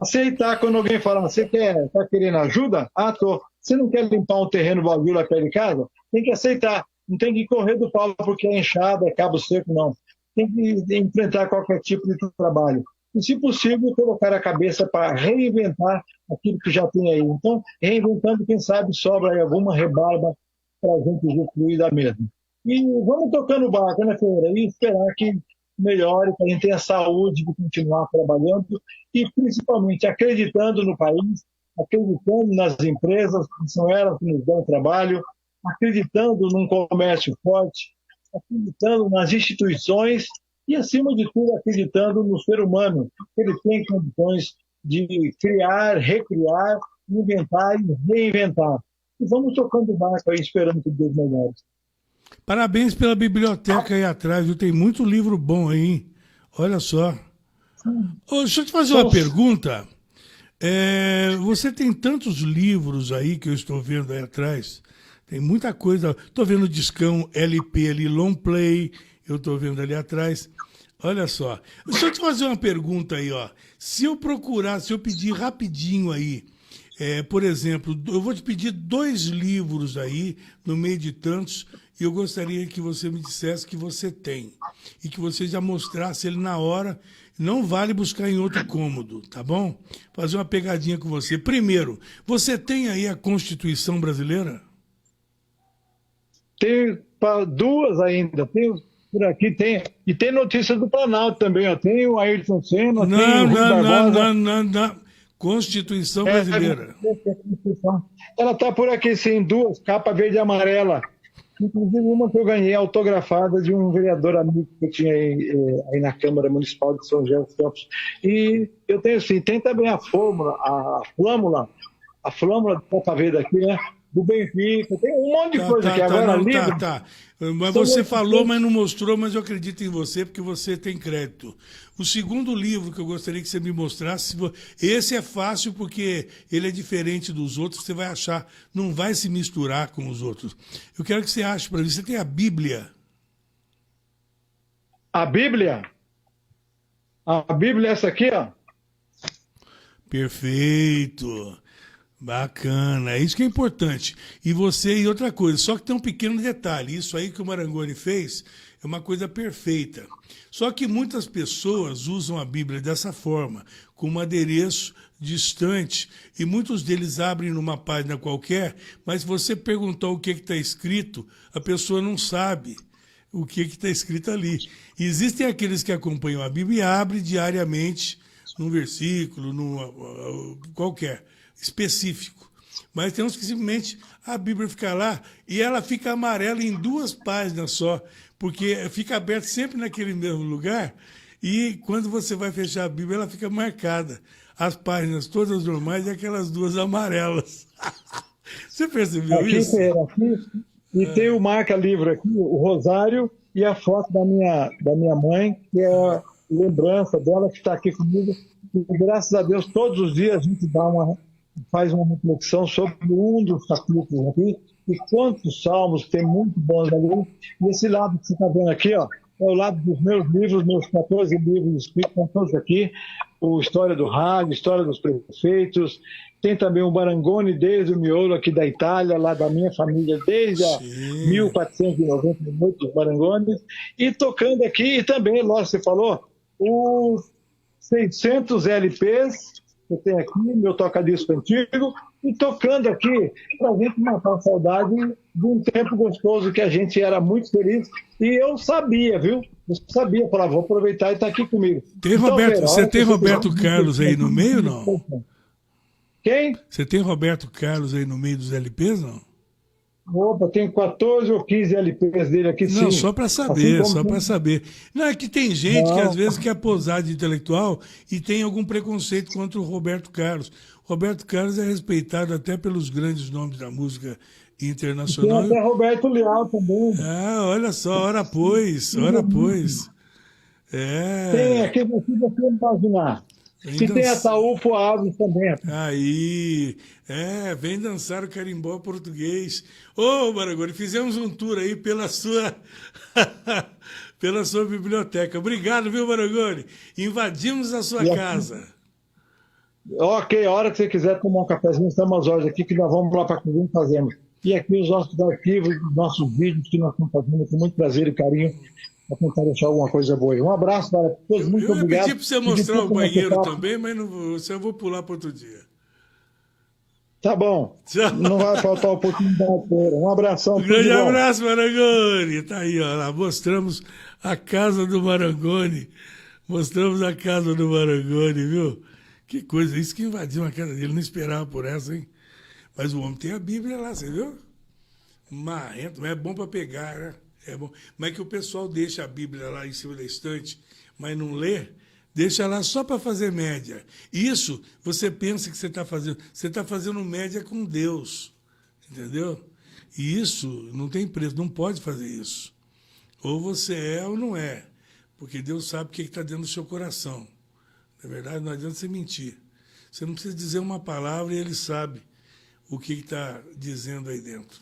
Speaker 11: aceitar quando alguém fala, você está querendo ajuda? Ah, tô. Você não quer limpar um terreno baldio lá perto de casa? Tem que aceitar. Não tem que correr do pau porque é enxada, é cabo seco, não. Tem que enfrentar qualquer tipo de trabalho. E, se possível, colocar a cabeça para reinventar aquilo que já tem aí. Então, reinventando, quem sabe, sobra aí alguma rebarba para a gente usufruir da mesma. E vamos tocando o barco, né, Ferreira? E esperar que melhore, que a gente tenha saúde de continuar trabalhando e, principalmente, acreditando no país, acreditando nas empresas, que são elas que nos dão trabalho, acreditando num comércio forte, acreditando nas instituições e, acima de tudo, acreditando no ser humano. Ele tem condições de criar, recriar, inventar e reinventar. E vamos tocando o barco aí, esperando que Deus melhore.
Speaker 10: Parabéns pela biblioteca aí atrás, viu? Tem muito livro bom aí, hein? Olha só. Ô, deixa eu te fazer uma pergunta. Você tem tantos livros aí que eu estou vendo aí atrás. Tem muita coisa. Estou vendo o discão LP ali, Long Play. Eu estou vendo ali atrás. Olha só. Deixa eu te fazer uma pergunta aí, ó. Se eu pedir rapidinho aí, por exemplo, eu vou te pedir 2 livros aí, no meio de tantos, e eu gostaria que você me dissesse que você tem. E que você já mostrasse ele na hora. Não vale buscar em outro cômodo, tá bom? Fazer uma pegadinha com você. Primeiro, você tem aí a Constituição Brasileira?
Speaker 11: Tem 2 ainda. Tem por aqui, tem. E tem notícia do Planalto também, ó. Tem o Ayrton Senna, tem o Rui Barbosa.
Speaker 10: Não. Constituição Brasileira.
Speaker 11: Ela está por aqui, sim, 2, capa verde e amarela. Inclusive uma que eu ganhei autografada de um vereador amigo que eu tinha aí na Câmara Municipal de São José dos Campos. E eu tenho, sim, tem também a flâmula de capa verde aqui, né? Do Benfica, tem um monte de coisa aqui. Agora, livro...
Speaker 10: Mas você falou, mas não mostrou, mas eu acredito em você, porque você tem crédito. O segundo livro que eu gostaria que você me mostrasse, esse é fácil porque ele é diferente dos outros, você vai achar, não vai se misturar com os outros. Eu quero que você ache para mim, você tem a Bíblia?
Speaker 11: A Bíblia? A Bíblia é essa aqui, ó.
Speaker 10: Perfeito. Bacana, é isso que é importante. E outra coisa, só que tem um pequeno detalhe, isso aí que o Marangoni fez é uma coisa perfeita. Só que muitas pessoas usam a Bíblia dessa forma, com um adereço distante, e muitos deles abrem numa página qualquer, mas se você perguntar o que está escrito, a pessoa não sabe o que está escrito ali. E existem aqueles que acompanham a Bíblia e abrem diariamente num versículo, qualquer específico. Mas tem uns que simplesmente a Bíblia fica lá e ela fica amarela em 2 páginas só, porque fica aberta sempre naquele mesmo lugar e quando você vai fechar a Bíblia ela fica marcada. As páginas todas normais e aquelas 2 amarelas. Você percebeu
Speaker 11: aqui,
Speaker 10: isso?
Speaker 11: Aqui, e tem o marca-livro aqui, o rosário e a foto da minha mãe, que é a lembrança dela que está aqui comigo. E, graças a Deus, todos os dias a gente faz uma reflexão sobre um dos capítulos aqui, e quantos salmos tem muito bons ali. E esse lado que você está vendo aqui, ó, ao lado dos meus livros, meus 14 livros escritos, estão todos aqui, o História do Rádio, História dos Prefeitos, tem também o Marangoni desde o miolo aqui da Itália, lá da minha família, desde a 1498, os Marangones, e tocando aqui, e também, lógico, você falou, os 600 LPs, eu tenho aqui, meu toca-disco antigo, e tocando aqui, para a gente matar a saudade de um tempo gostoso que a gente era muito feliz. E eu sabia, viu? Eu sabia, falava, vou aproveitar e estar aqui comigo.
Speaker 10: Você tem Roberto Carlos aí no meio, não?
Speaker 11: Quem?
Speaker 10: Você tem Roberto Carlos aí no meio dos LPs, não?
Speaker 11: Opa, tem 14 ou 15 LPs dele aqui, sim.
Speaker 10: Não, só para saber,
Speaker 11: assim
Speaker 10: só para saber. Não, é que tem gente que às vezes quer posar de intelectual e tem algum preconceito contra o Roberto Carlos. Roberto Carlos é respeitado até pelos grandes nomes da música internacional.
Speaker 11: Tem até Roberto Leal também.
Speaker 10: Ah, olha só, ora pois.
Speaker 11: Tem aqui, você imaginar. E tem Ataúfo Alves também.
Speaker 10: Aí, vem dançar o carimbó português. Ô, Marangoni, fizemos um tour aí pela sua pela sua biblioteca. Obrigado, viu, Marangoni? Invadimos a sua casa.
Speaker 11: Ok, a hora que você quiser tomar um cafezinho, estamos horas aqui, que nós vamos lá para a cozinha e fazemos. E aqui os nossos arquivos, os nossos vídeos que nós estamos fazendo com muito prazer e carinho, para tentar deixar alguma coisa boa. Um abraço para todos, muito obrigado.
Speaker 10: Eu pedi para você mostrar o banheiro também, mas não vou, eu vou pular para outro dia.
Speaker 11: Tá bom.
Speaker 10: Tchau.
Speaker 11: Não vai faltar oportunidade. Um abração.
Speaker 10: Um grande abraço, Marangoni. Tá aí, ó. Lá mostramos a casa do Marangoni. Mostramos a casa do Marangoni, viu? Que coisa, isso que invadiu a casa dele. Não esperava por essa, hein? Mas o homem tem a Bíblia lá, você viu? Marrento, mas é bom para pegar, né? É bom. Mas é que o pessoal deixa a Bíblia lá em cima da estante, mas não lê, deixa lá só para fazer média. Isso, você pensa que você está fazendo. Você está fazendo média com Deus. Entendeu? E isso não tem preço, não pode fazer isso. Ou você é ou não é. Porque Deus sabe o que está dentro do seu coração. Na verdade, não adianta você mentir. Você não precisa dizer uma palavra e ele sabe o que está dizendo aí dentro.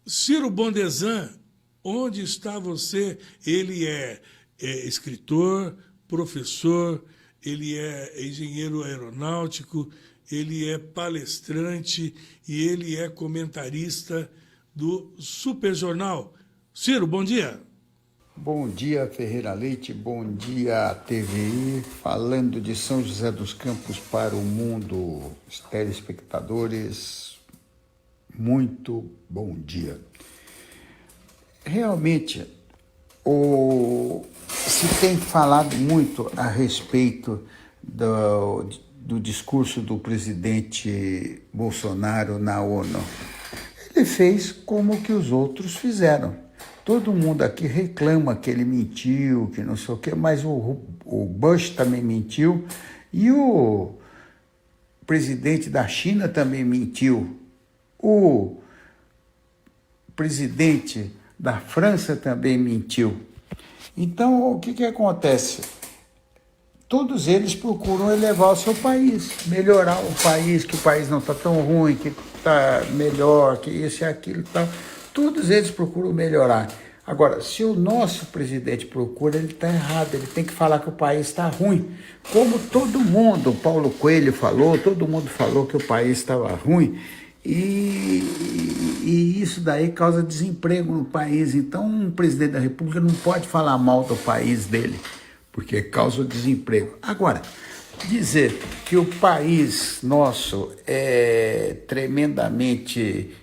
Speaker 10: Ciro Bondesan, onde está você? Ele é escritor, professor, ele é engenheiro aeronáutico, ele é palestrante e ele é comentarista do Super Jornal. Ciro, bom dia.
Speaker 16: Bom dia, Ferreira Leite, bom dia, TVI, falando de São José dos Campos para o mundo, os telespectadores, muito bom dia. Realmente, se tem falado muito a respeito do discurso do presidente Bolsonaro na ONU. Ele fez como que os outros fizeram. Todo mundo aqui reclama que ele mentiu, que não sei o quê, mas o Bush também mentiu e o presidente da China também mentiu. O presidente da França também mentiu. Então, o que acontece? Todos eles procuram elevar o seu país, melhorar o país, que o país não está tão ruim, que está melhor, que isso e aquilo e tal. Todos eles procuram melhorar. Agora, se o nosso presidente procura, ele está errado. Ele tem que falar que o país está ruim. Como todo mundo, Paulo Coelho falou, todo mundo falou que o país estava ruim. E isso daí causa desemprego no país. Então, um presidente da República não pode falar mal do país dele, porque causa desemprego. Agora, dizer que o país nosso é tremendamente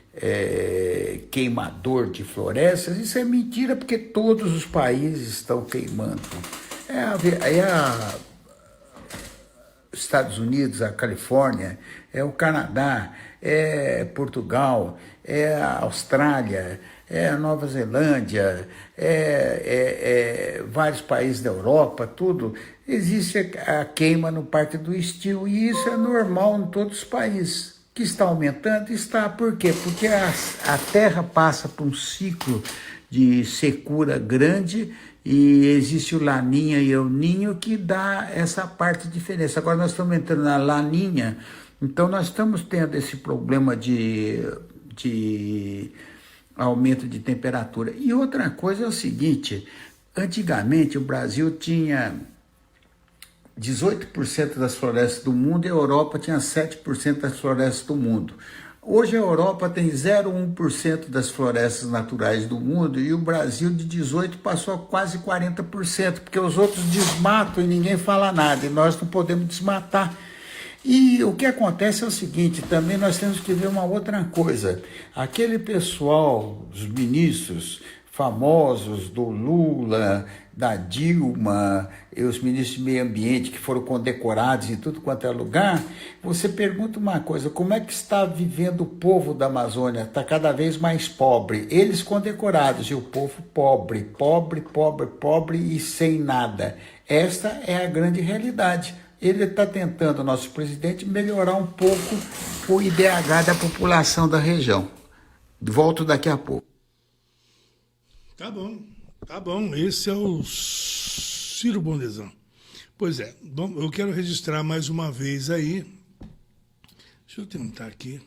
Speaker 16: queimador de florestas, isso é mentira, porque todos os países estão queimando. Estados Unidos, a Califórnia, é o Canadá, é Portugal, é a Austrália, é a Nova Zelândia, vários países da Europa, tudo. Existe a queima no Parque do Estil, e isso é normal em todos os países. Que está aumentando? Está. Por quê? Porque a Terra passa por um ciclo de secura grande e existe o Laninha e o Ninho que dá essa parte de diferença. Agora nós estamos entrando na Laninha, então nós estamos tendo esse problema de aumento de temperatura. E outra coisa é o seguinte, Antigamente, o Brasil tinha 18% das florestas do mundo e a Europa tinha 7% das florestas do mundo. Hoje a Europa tem 0,1% das florestas naturais do mundo e o Brasil de 18% passou a quase 40%, porque os outros desmatam e ninguém fala nada, e nós não podemos desmatar. E o que acontece é o seguinte, também nós temos que ver uma outra coisa. Aquele pessoal, os ministros famosos do Lula, da Dilma, e os ministros de meio ambiente que foram condecorados em tudo quanto é lugar, você pergunta uma coisa, como é que está vivendo o povo da Amazônia? Está cada vez mais pobre. Eles condecorados e o povo pobre, pobre, pobre, pobre e sem nada. Esta é a grande realidade. Ele está tentando, nosso presidente, melhorar um pouco o IDH da população da região. Volto daqui a pouco.
Speaker 10: Tá bom. Esse é o Ciro Bondezão. Pois é, bom, eu quero registrar mais uma vez aí. Deixa eu tentar aqui.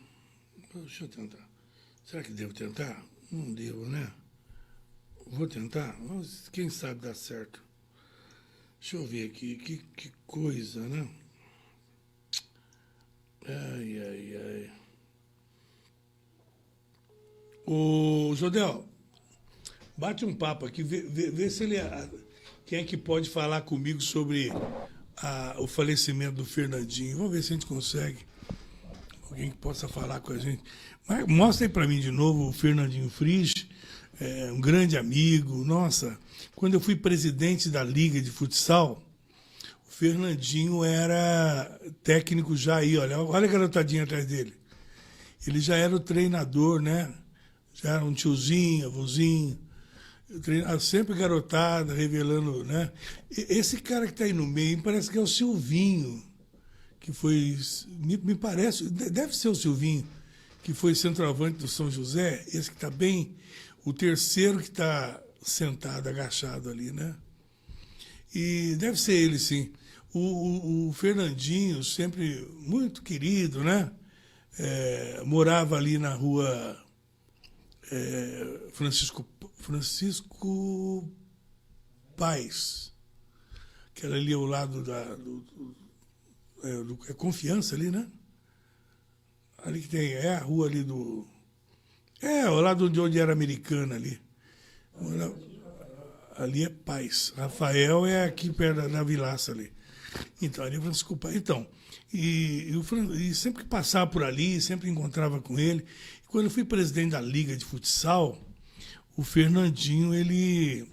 Speaker 10: Será que devo tentar? Não devo, né? Vou tentar. Quem sabe dá certo. Deixa eu ver aqui. Que coisa, né? Ai. Ô, Jodel, bate um papo aqui, vê se ele... Quem é que pode falar comigo sobre o falecimento do Fernandinho? Vamos ver se a gente consegue. Alguém que possa falar com a gente. Mas mostra aí para mim de novo o Fernandinho Frige, um grande amigo. Nossa, quando eu fui presidente da Liga de Futsal, o Fernandinho era técnico já aí, olha a garotadinha atrás dele. Ele já era o treinador, né? Já era um tiozinho, avôzinho. Sempre garotada, revelando, né? Esse cara que está aí no meio, parece que é o Silvinho, que foi, me parece, deve ser o Silvinho, que foi centroavante do São José, esse que está bem, o terceiro que está sentado, agachado ali, né? E deve ser ele, sim. O Fernandinho, sempre muito querido, né? Morava ali na rua Francisco Paes, que era ali ao lado do Confiança ali, né? Ali que tem, a rua ali do... ao lado de onde era Americana ali. Ali é Paes. Rafael é aqui perto da Vilaça ali. Então, ali é Francisco Paes. Então, e sempre que passava por ali, sempre encontrava com ele. E quando eu fui presidente da Liga de Futsal, o Fernandinho, ele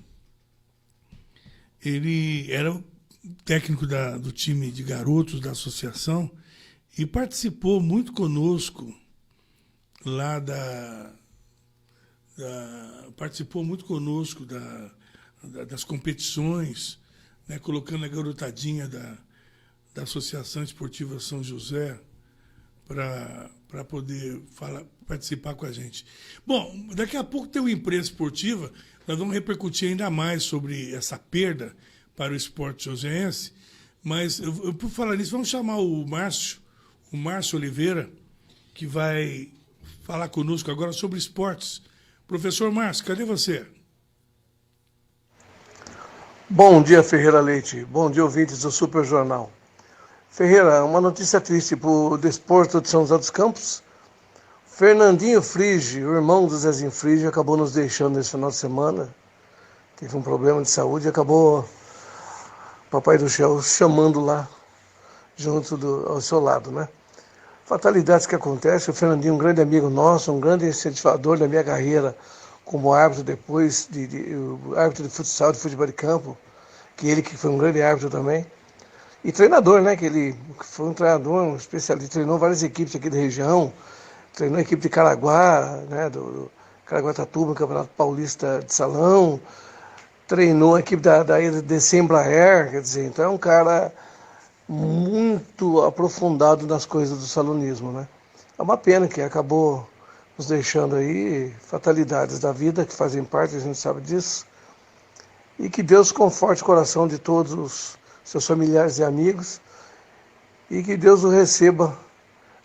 Speaker 10: era técnico do time de garotos da associação e participou muito conosco lá das competições, né, colocando a garotadinha da Associação Esportiva São José para poder participar com a gente. Bom, daqui a pouco tem o Imprensa Esportiva, nós vamos repercutir ainda mais sobre essa perda para o esporte joseense, mas por falar nisso, vamos chamar o Márcio Oliveira, que vai falar conosco agora sobre esportes. Professor Márcio, cadê você?
Speaker 17: Bom dia, Ferreira Leite. Bom dia, ouvintes do Super Jornal. Ferreira, uma notícia triste para o desporto de São José dos Campos. Fernandinho Frige, o irmão do Zezinho Frige, acabou nos deixando nesse final de semana. Teve um problema de saúde e acabou o Papai do Céu chamando lá, junto ao seu lado, né? Fatalidades que acontecem. O Fernandinho, um grande amigo nosso, um grande incentivador da minha carreira como árbitro depois, árbitro de futsal, de futebol de campo, que foi um grande árbitro também. E treinador, né? Que ele foi um treinador, um especialista, treinou várias equipes aqui da região, treinou a equipe de Caraguá, né? Do Caraguatatuba, no Campeonato Paulista de Salão, treinou a equipe da EDC Embraer, quer dizer, então é um cara muito aprofundado nas coisas do salonismo, né? É uma pena que acabou nos deixando aí, fatalidades da vida que fazem parte, a gente sabe disso, e que Deus conforte o coração de todos os seus familiares e amigos, e que Deus o receba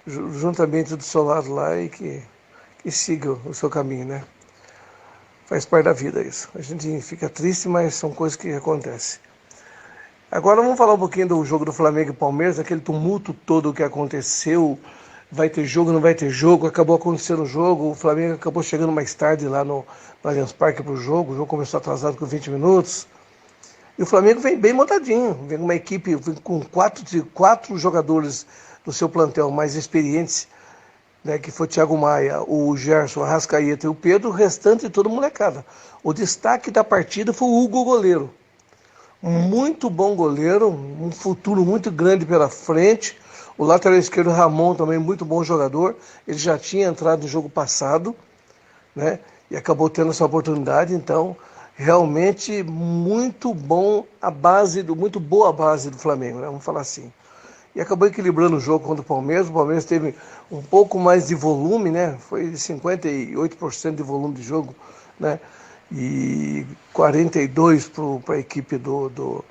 Speaker 17: juntamente do seu lado lá e que siga o seu caminho, né? Faz parte da vida isso. A gente fica triste, mas são coisas que acontecem. Agora vamos falar um pouquinho do jogo do Flamengo e Palmeiras, aquele tumulto todo que aconteceu. Vai ter jogo, não vai ter jogo, acabou acontecendo o jogo, o Flamengo acabou chegando mais tarde lá no Allianz Parque para o jogo começou atrasado com 20 minutos. E o Flamengo vem bem montadinho, vem com uma equipe com quatro jogadores do seu plantel mais experientes, né, que foi o Thiago Maia, o Gerson, o Arrascaeta e o Pedro, o restante de todo molecada. O destaque da partida foi o Hugo, goleiro. Muito bom goleiro, um futuro muito grande pela frente. O lateral esquerdo Ramon também muito bom jogador. Ele já tinha entrado no jogo passado, né, e acabou tendo essa oportunidade. Então, realmente muito bom muito boa a base do Flamengo, né, vamos falar assim. E acabou equilibrando o jogo contra o Palmeiras. O Palmeiras teve um pouco mais de volume, né? Foi 58% de volume de jogo, né? E 42% para a equipe do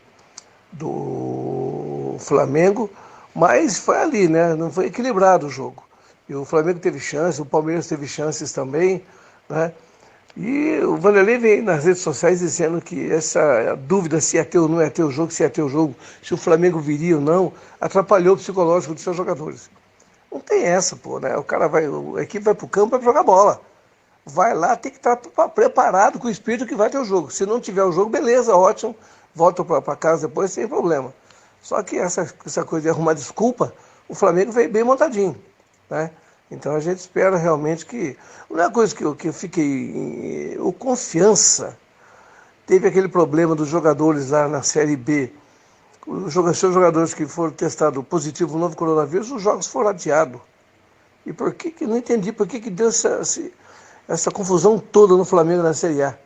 Speaker 17: Flamengo. Mas foi ali, né? Não foi equilibrado o jogo. E o Flamengo teve chances, o Palmeiras teve chances também, né? E o Vanderlei vem nas redes sociais dizendo que essa dúvida se ia ter ou não ia ter o jogo, se ia ter o jogo, se o Flamengo viria ou não, atrapalhou o psicológico dos seus jogadores. Não tem essa, pô, né? O cara a equipe vai pro campo para jogar bola. Vai lá, tem que estar preparado com o espírito que vai ter o jogo. Se não tiver o jogo, beleza, ótimo, volta para casa depois sem problema. Só que essa coisa de arrumar desculpa, o Flamengo veio bem montadinho, né? Então a gente espera realmente que... Uma coisa que eu fiquei... O Confiança teve aquele problema dos jogadores lá na Série B. Os jogadores que foram testados positivo no novo coronavírus, os jogos foram adiados. E por que não entendi por que deu essa confusão toda no Flamengo na Série A.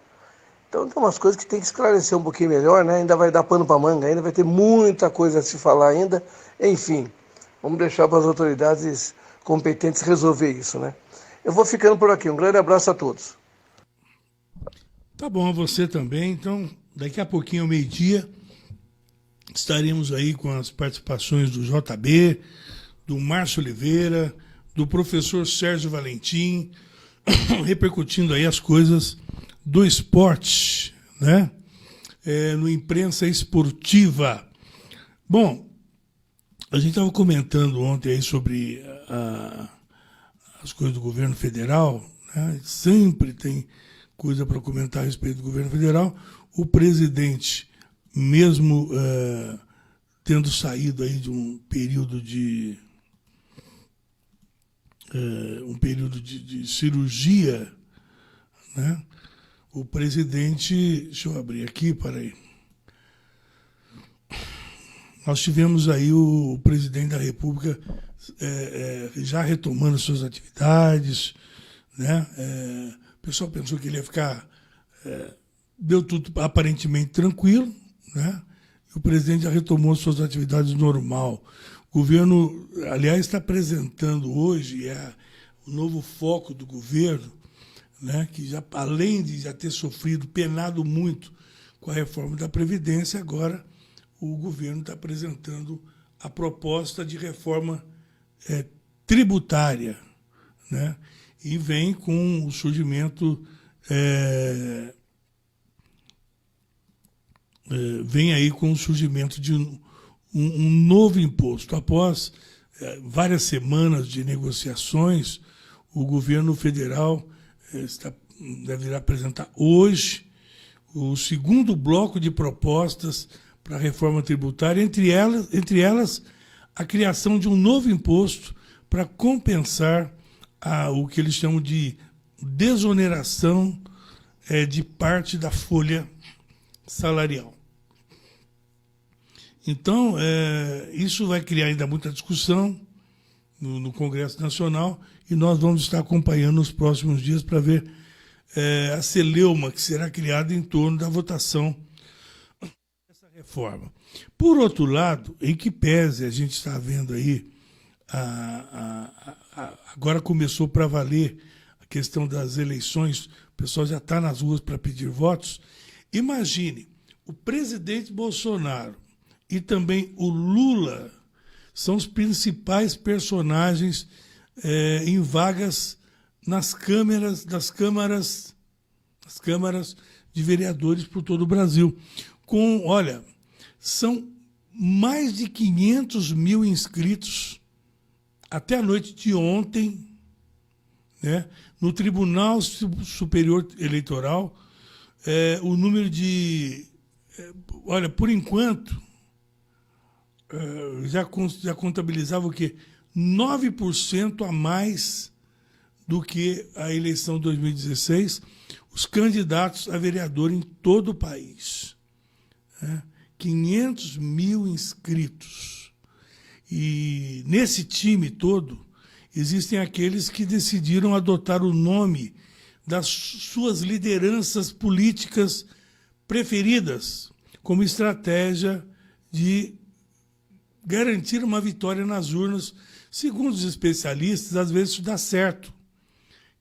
Speaker 17: Então tem umas coisas que tem que esclarecer um pouquinho melhor, né? Ainda vai dar pano para manga, ainda vai ter muita coisa a se falar ainda. Enfim, vamos deixar para as autoridades competentes resolver isso, né? Eu vou ficando por aqui. Um grande abraço a todos.
Speaker 10: Tá bom, a você também. Então, daqui a pouquinho, ao meio-dia, estaremos aí com as participações do JB, do Márcio Oliveira, do professor Sérgio Valentim, repercutindo aí as coisas do esporte, né? No Imprensa Esportiva. Bom, a gente estava comentando ontem aí sobre as coisas do governo federal, né? Sempre tem coisa para comentar a respeito do governo federal. O presidente, mesmo tendo saído aí de um período de cirurgia, né? O presidente, deixa eu abrir aqui, peraí. Nós tivemos aí o presidente da República já retomando suas atividades, né? O pessoal pensou que ele ia ficar... deu tudo aparentemente tranquilo, né? E o presidente já retomou suas atividades normal. O governo, aliás, está apresentando hoje o novo foco do governo, né? Que já, além de já ter sofrido, penado muito com a reforma da Previdência, agora o governo está apresentando a proposta de reforma tributária, né? E vem com o surgimento, vem aí com o surgimento de um novo imposto. Após várias semanas de negociações, o governo federal deve apresentar hoje o segundo bloco de propostas para a reforma tributária, entre elas a criação de um novo imposto para compensar o que eles chamam de desoneração de parte da folha salarial. Então, isso vai criar ainda muita discussão no Congresso Nacional e nós vamos estar acompanhando nos próximos dias para ver a celeuma que será criada em torno da votação dessa reforma. Por outro lado, em que pese a gente está vendo aí, agora começou para valer a questão das eleições, o pessoal já está nas ruas para pedir votos. Imagine, o presidente Bolsonaro e também o Lula são os principais personagens em vagas das câmaras as câmaras de vereadores por todo o Brasil. Olha, são mais de 500 mil inscritos até a noite de ontem, né, no Tribunal Superior Eleitoral. O número de... olha, por enquanto, já contabilizava o quê? 9% a mais do que a eleição de 2016, os candidatos a vereador em todo o país. 500 mil inscritos. E nesse time todo, existem aqueles que decidiram adotar o nome das suas lideranças políticas preferidas como estratégia de garantir uma vitória nas urnas. Segundo os especialistas, às vezes isso dá certo,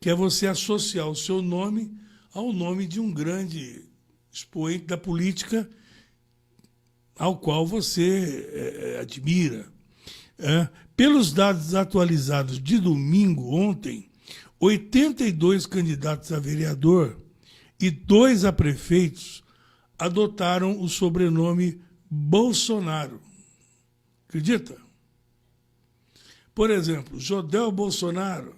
Speaker 10: que é você associar o seu nome ao nome de um grande expoente da política ao qual você admira. Pelos dados atualizados de domingo, ontem, 82 candidatos a vereador e 2 a prefeitos adotaram o sobrenome Bolsonaro. Acredita? Por exemplo, Jodel Bolsonaro.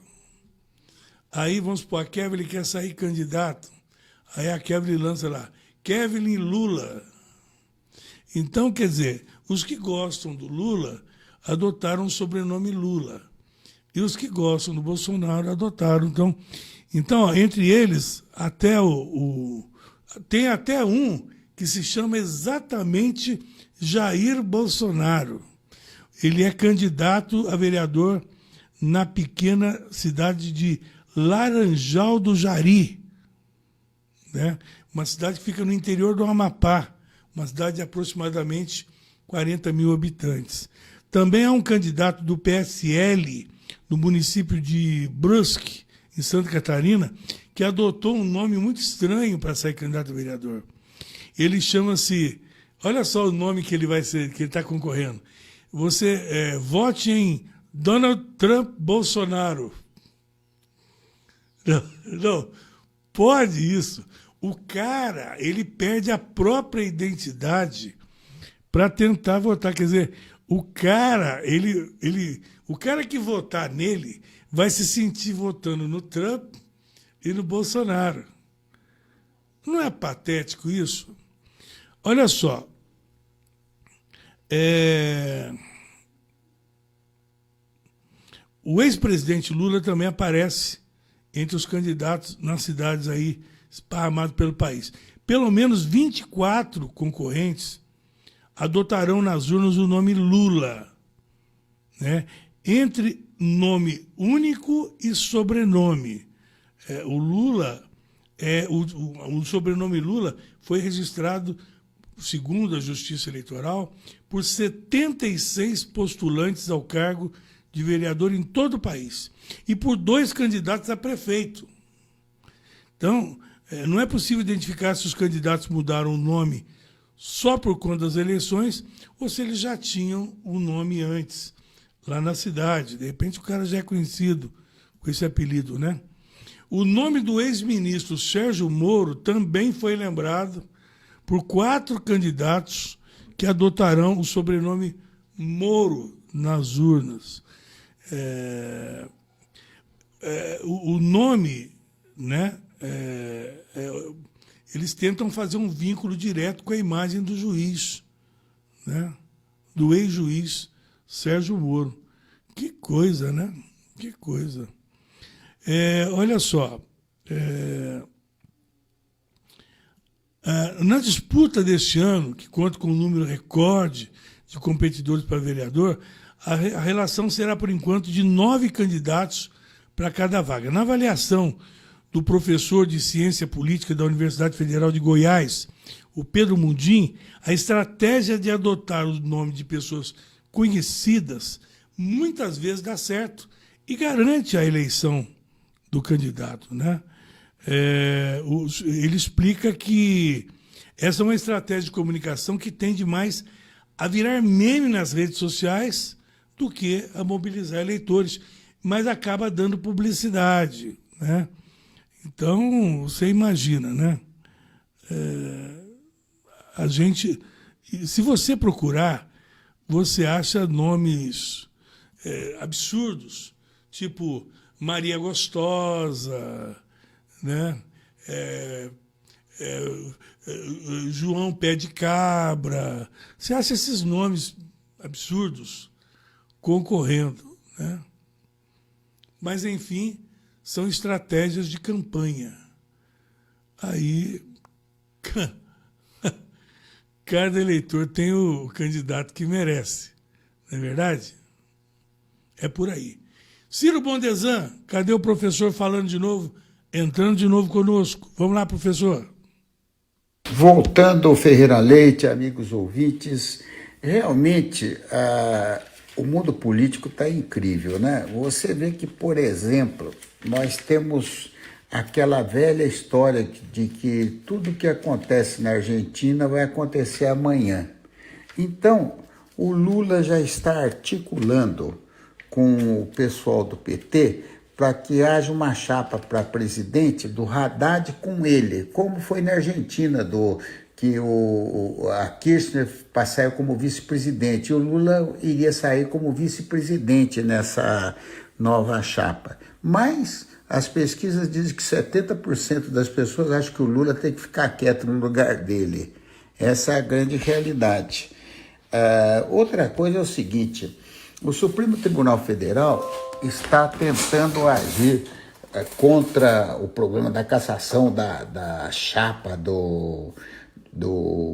Speaker 10: Aí vamos supor, a Kevin quer sair candidato. Aí a Kevin lança lá, Kevin Lula. Então, quer dizer, os que gostam do Lula adotaram o sobrenome Lula. E os que gostam do Bolsonaro adotaram. Então entre eles, até tem até um que se chama exatamente Jair Bolsonaro. Ele é candidato a vereador na pequena cidade de Laranjal do Jari, né? Uma cidade que fica no interior do Amapá, uma cidade de aproximadamente 40 mil habitantes. Também há um candidato do PSL no município de Brusque, em Santa Catarina, que adotou um nome muito estranho para sair candidato a vereador. Ele chama-se... Olha só o nome que ele está concorrendo. Você vote em Donald Trump Bolsonaro. Não, pode isso. O cara, ele perde a própria identidade para tentar votar. Quer dizer, o cara que votar nele vai se sentir votando no Trump e no Bolsonaro. Não é patético isso? Olha só. O ex-presidente Lula também aparece entre os candidatos nas cidades aí esparramadas pelo país. Pelo menos 24 concorrentes adotarão nas urnas o nome Lula, né? Entre nome único e sobrenome. O Lula, o sobrenome Lula foi registrado, segundo a Justiça Eleitoral, por 76 postulantes ao cargo de vereador em todo o país e por 2 candidatos a prefeito. Então, não é possível identificar se os candidatos mudaram o nome só por conta das eleições ou se eles já tinham o nome antes, lá na cidade. De repente o cara já é conhecido com esse apelido, né? O nome do ex-ministro Sérgio Moro também foi lembrado por 4 candidatos que adotarão o sobrenome Moro nas urnas. O nome, né? Eles tentam fazer um vínculo direto com a imagem do juiz, né? Do ex-juiz Sérgio Moro. Que coisa, né? Que coisa. Olha só. Na disputa deste ano, que conta com um número recorde de competidores para vereador, a relação será, por enquanto, de 9 candidatos para cada vaga. Na avaliação do professor de Ciência Política da Universidade Federal de Goiás, o Pedro Mundim, a estratégia de adotar o nome de pessoas conhecidas muitas vezes dá certo e garante a eleição do candidato, né? Ele explica que essa é uma estratégia de comunicação que tende mais a virar meme nas redes sociais do que a mobilizar eleitores, mas acaba dando publicidade, né? Então, você imagina, né? A gente, se você procurar, você acha nomes absurdos, tipo Maria Gostosa, né? João Pé de Cabra. Você acha esses nomes absurdos concorrendo, né? Mas, enfim, são estratégias de campanha. Aí, cada eleitor tem o candidato que merece, não é verdade? É por aí. Ciro Bondesan, cadê o professor falando de novo, entrando de novo conosco? Vamos lá, professor.
Speaker 16: Voltando ao Ferreira Leite, amigos ouvintes, realmente o mundo político está incrível, né? Você vê que, por exemplo, nós temos aquela velha história de que tudo que acontece na Argentina vai acontecer amanhã. Então, o Lula já está articulando com o pessoal do PT para que haja uma chapa para presidente do Haddad com ele, como foi na Argentina, que a Kirchner saiu como vice-presidente, e o Lula iria sair como vice-presidente nessa nova chapa. Mas as pesquisas dizem que 70% das pessoas acham que o Lula tem que ficar quieto no lugar dele. Essa é a grande realidade. Outra coisa é o seguinte: o Supremo Tribunal Federal está tentando agir contra o problema da cassação da chapa do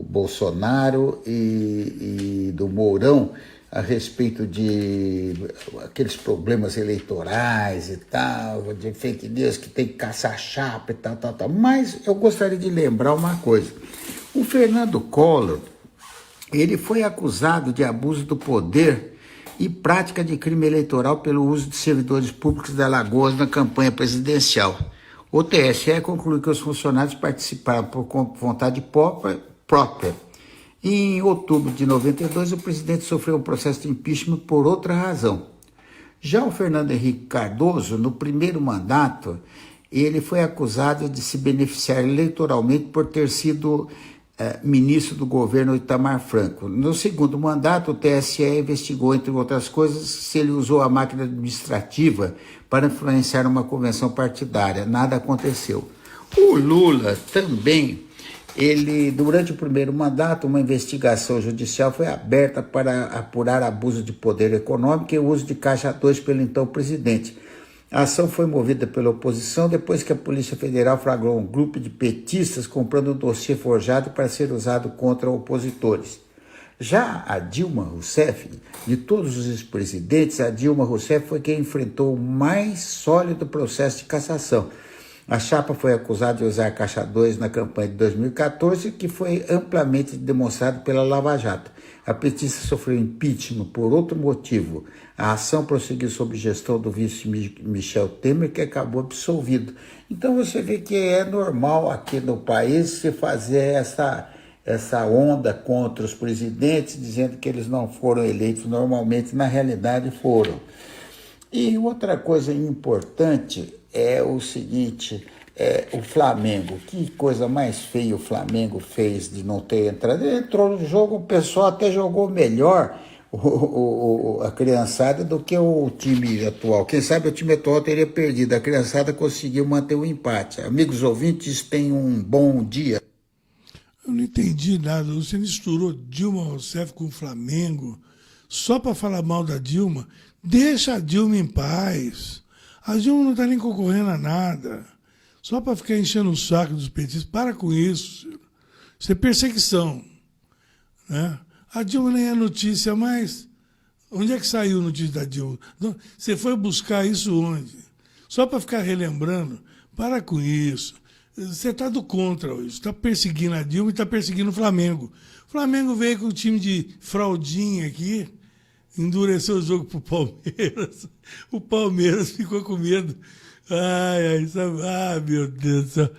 Speaker 16: Bolsonaro e do Mourão a respeito de aqueles problemas eleitorais e tal, de fake news, que tem que caçar chapa e tal. Mas eu gostaria de lembrar uma coisa. O Fernando Collor, ele foi acusado de abuso do poder e prática de crime eleitoral pelo uso de servidores públicos da Alagoas na campanha presidencial. O TSE concluiu que os funcionários participaram por vontade própria. Em outubro de 92, o presidente sofreu um processo de impeachment por outra razão. Já o Fernando Henrique Cardoso, no primeiro mandato, ele foi acusado de se beneficiar eleitoralmente por ter sido ministro do governo Itamar Franco. No segundo mandato, o TSE investigou, entre outras coisas, se ele usou a máquina administrativa para influenciar uma convenção partidária. Nada aconteceu. O Lula também, durante o primeiro mandato, uma investigação judicial foi aberta para apurar abuso de poder econômico e o uso de caixa 2 pelo então presidente. A ação foi movida pela oposição depois que a Polícia Federal flagrou um grupo de petistas comprando um dossiê forjado para ser usado contra opositores. Já a Dilma Rousseff, de todos os ex-presidentes, a Dilma Rousseff foi quem enfrentou o mais sólido processo de cassação. A chapa foi acusada de usar caixa 2 na campanha de 2014, que foi amplamente demonstrado pela Lava Jato. A petista sofreu impeachment por outro motivo. A ação prosseguiu sob gestão do vice Michel Temer, que acabou absolvido. Então você vê que é normal aqui no país se fazer essa onda contra os presidentes, dizendo que eles não foram eleitos normalmente, na realidade foram. E outra coisa importante é o seguinte: o Flamengo, que coisa mais feia o Flamengo fez de não ter entrado. Ele entrou no jogo, o pessoal até jogou melhor, a criançada, do que o time atual. Quem sabe o time atual teria perdido, a criançada conseguiu manter o empate. Amigos ouvintes, tenham um bom dia.
Speaker 10: Eu não entendi nada, você misturou Dilma Rousseff com o Flamengo só para falar mal da Dilma. Deixa a Dilma em paz. A Dilma não está nem concorrendo a nada. Só para ficar enchendo o saco dos petistas. Para com isso. Isso é perseguição. Né? A Dilma nem é notícia mais. Onde é que saiu a notícia da Dilma? Você foi buscar isso onde? Só para ficar relembrando. Para com isso. Você está do contra hoje. Está perseguindo a Dilma e está perseguindo o Flamengo. O Flamengo veio com o time de fraldinha aqui. Endureceu o jogo pro Palmeiras. O Palmeiras ficou com medo. Meu Deus do céu.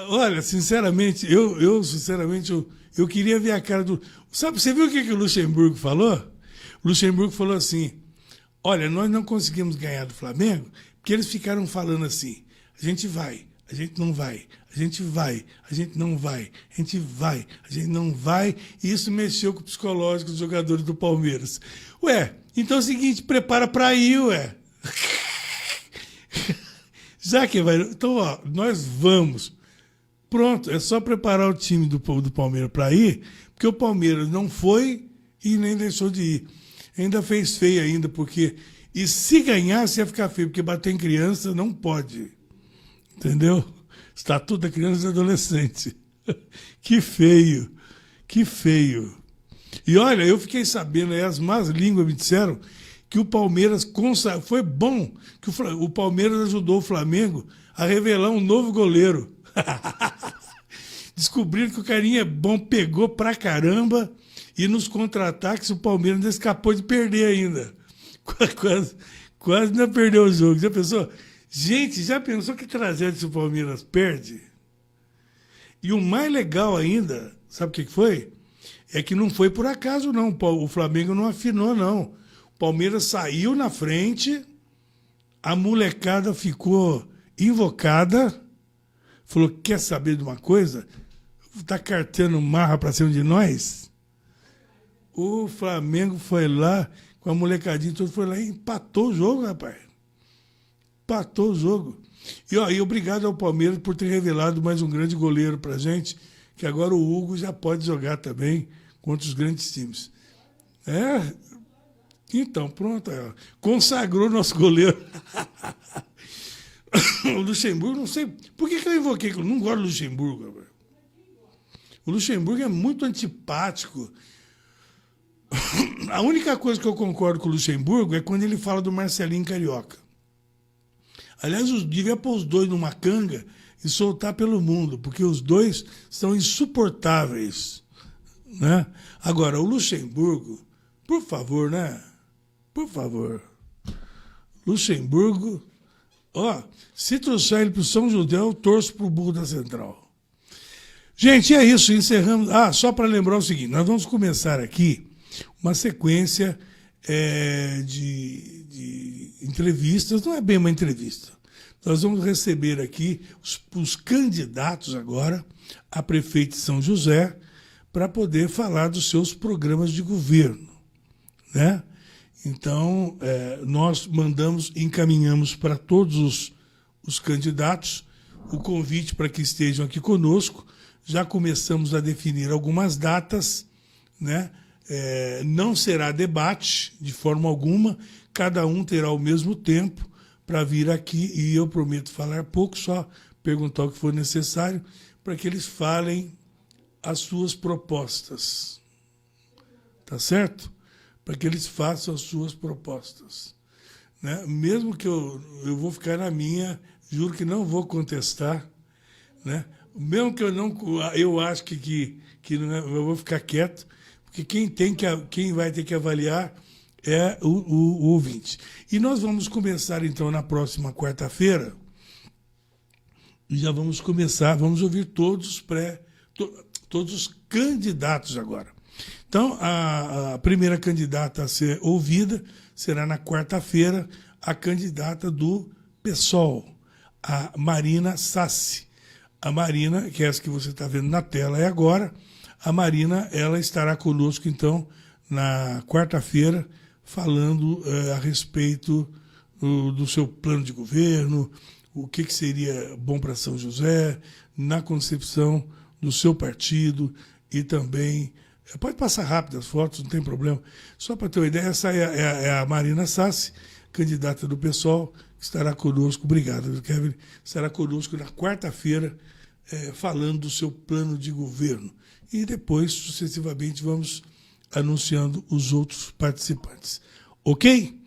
Speaker 10: Olha, sinceramente, eu queria ver a cara do... Sabe, você viu o que o Luxemburgo falou? O Luxemburgo falou assim: olha, nós não conseguimos ganhar do Flamengo porque eles ficaram falando assim: a gente vai, a gente não vai, a gente vai, a gente não vai, a gente vai, a gente não vai, e isso mexeu com o psicológico dos jogadores do Palmeiras. Ué, então é o seguinte, prepara para ir, ué. Já que vai... Então, ó, nós vamos. Pronto, é só preparar o time do Palmeiras para ir, porque o Palmeiras não foi e nem deixou de ir. Ainda fez feio ainda, porque... E se ganhasse ia ficar feio, porque bater em criança não pode. Entendeu? Estatuto da criança e adolescente. Que feio. Que feio. E olha, eu fiquei sabendo, as más línguas me disseram que o Palmeiras foi bom que o Palmeiras ajudou o Flamengo a revelar um novo goleiro. Descobriram que o carinha é bom, pegou pra caramba, e nos contra-ataques o Palmeiras ainda escapou de perder ainda. Quase não perdeu o jogo. Já pensou? Gente, já pensou que tragédia se o Palmeiras perde? E o mais legal ainda, sabe o que foi? É que não foi por acaso, não. O Flamengo não afinou, não. O Palmeiras saiu na frente, a molecada ficou invocada, falou, quer saber de uma coisa? Tá carteando marra pra cima de nós? O Flamengo foi lá, com a molecadinha toda, foi lá e empatou o jogo, rapaz. Empatou o jogo. E obrigado ao Palmeiras por ter revelado mais um grande goleiro pra gente, que agora o Hugo já pode jogar também contra os grandes times. Então, pronto. Consagrou nosso goleiro. O Luxemburgo, não sei... Por que eu invoquei? Eu não gosto do Luxemburgo, rapaz. O Luxemburgo é muito antipático. A única coisa que eu concordo com o Luxemburgo é quando ele fala do Marcelinho Carioca. Aliás, eu devia pôr os dois numa canga e soltar pelo mundo, porque os dois são insuportáveis, né? Agora, o Luxemburgo, por favor, né? Por favor. Luxemburgo, se trouxer ele para o São José, eu torço para o burro da Central. Gente, é isso, encerramos. Só para lembrar o seguinte, nós vamos começar aqui uma sequência de entrevistas, não é bem uma entrevista. Nós vamos receber aqui os candidatos agora a prefeito de São José para poder falar dos seus programas de governo, né? Então, nós encaminhamos para todos os candidatos o convite para que estejam aqui conosco. Já começamos a definir algumas datas, né? Não será debate de forma alguma, cada um terá o mesmo tempo para vir aqui, e eu prometo falar pouco, só perguntar o que for necessário, para que eles falem as suas propostas. Tá certo? Para que eles façam as suas propostas, né? Mesmo que eu vou ficar na minha, juro que não vou contestar, né? Mesmo que eu acho que não é, eu vou ficar quieto, porque quem vai ter que avaliar é o ouvinte. E nós vamos começar, então, na próxima quarta-feira, e já vamos ouvir todos os candidatos agora. Então, a primeira candidata a ser ouvida será na quarta-feira, a candidata do PSOL, a Marina Sassi. A Marina, que é essa que você está vendo na tela agora, a Marina, ela estará conosco, então, na quarta-feira, falando a respeito do seu plano de governo, o que seria bom para São José, na concepção do seu partido, e também... Pode passar rápido as fotos, não tem problema. Só para ter uma ideia, essa é a Marina Sassi, candidata do PSOL, que estará conosco, obrigado, Kevin, estará conosco na quarta-feira, falando do seu plano de governo. E depois, sucessivamente, vamos anunciando os outros participantes. Ok?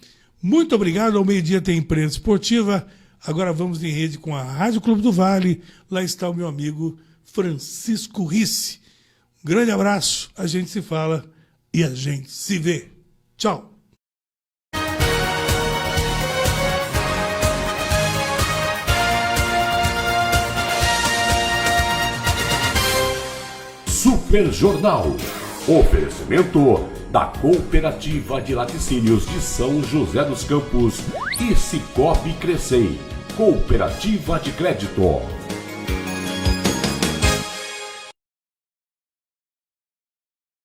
Speaker 10: Muito obrigado. Ao meio-dia tem imprensa esportiva. Agora vamos em rede com a Rádio Clube do Vale. Lá está o meu amigo Francisco Risse. Grande abraço, a gente se fala e a gente se vê. Tchau.
Speaker 2: Super Jornal. Oferecimento da Cooperativa de Laticínios de São José dos Campos e Cicobi Crescei. Cooperativa de Crédito.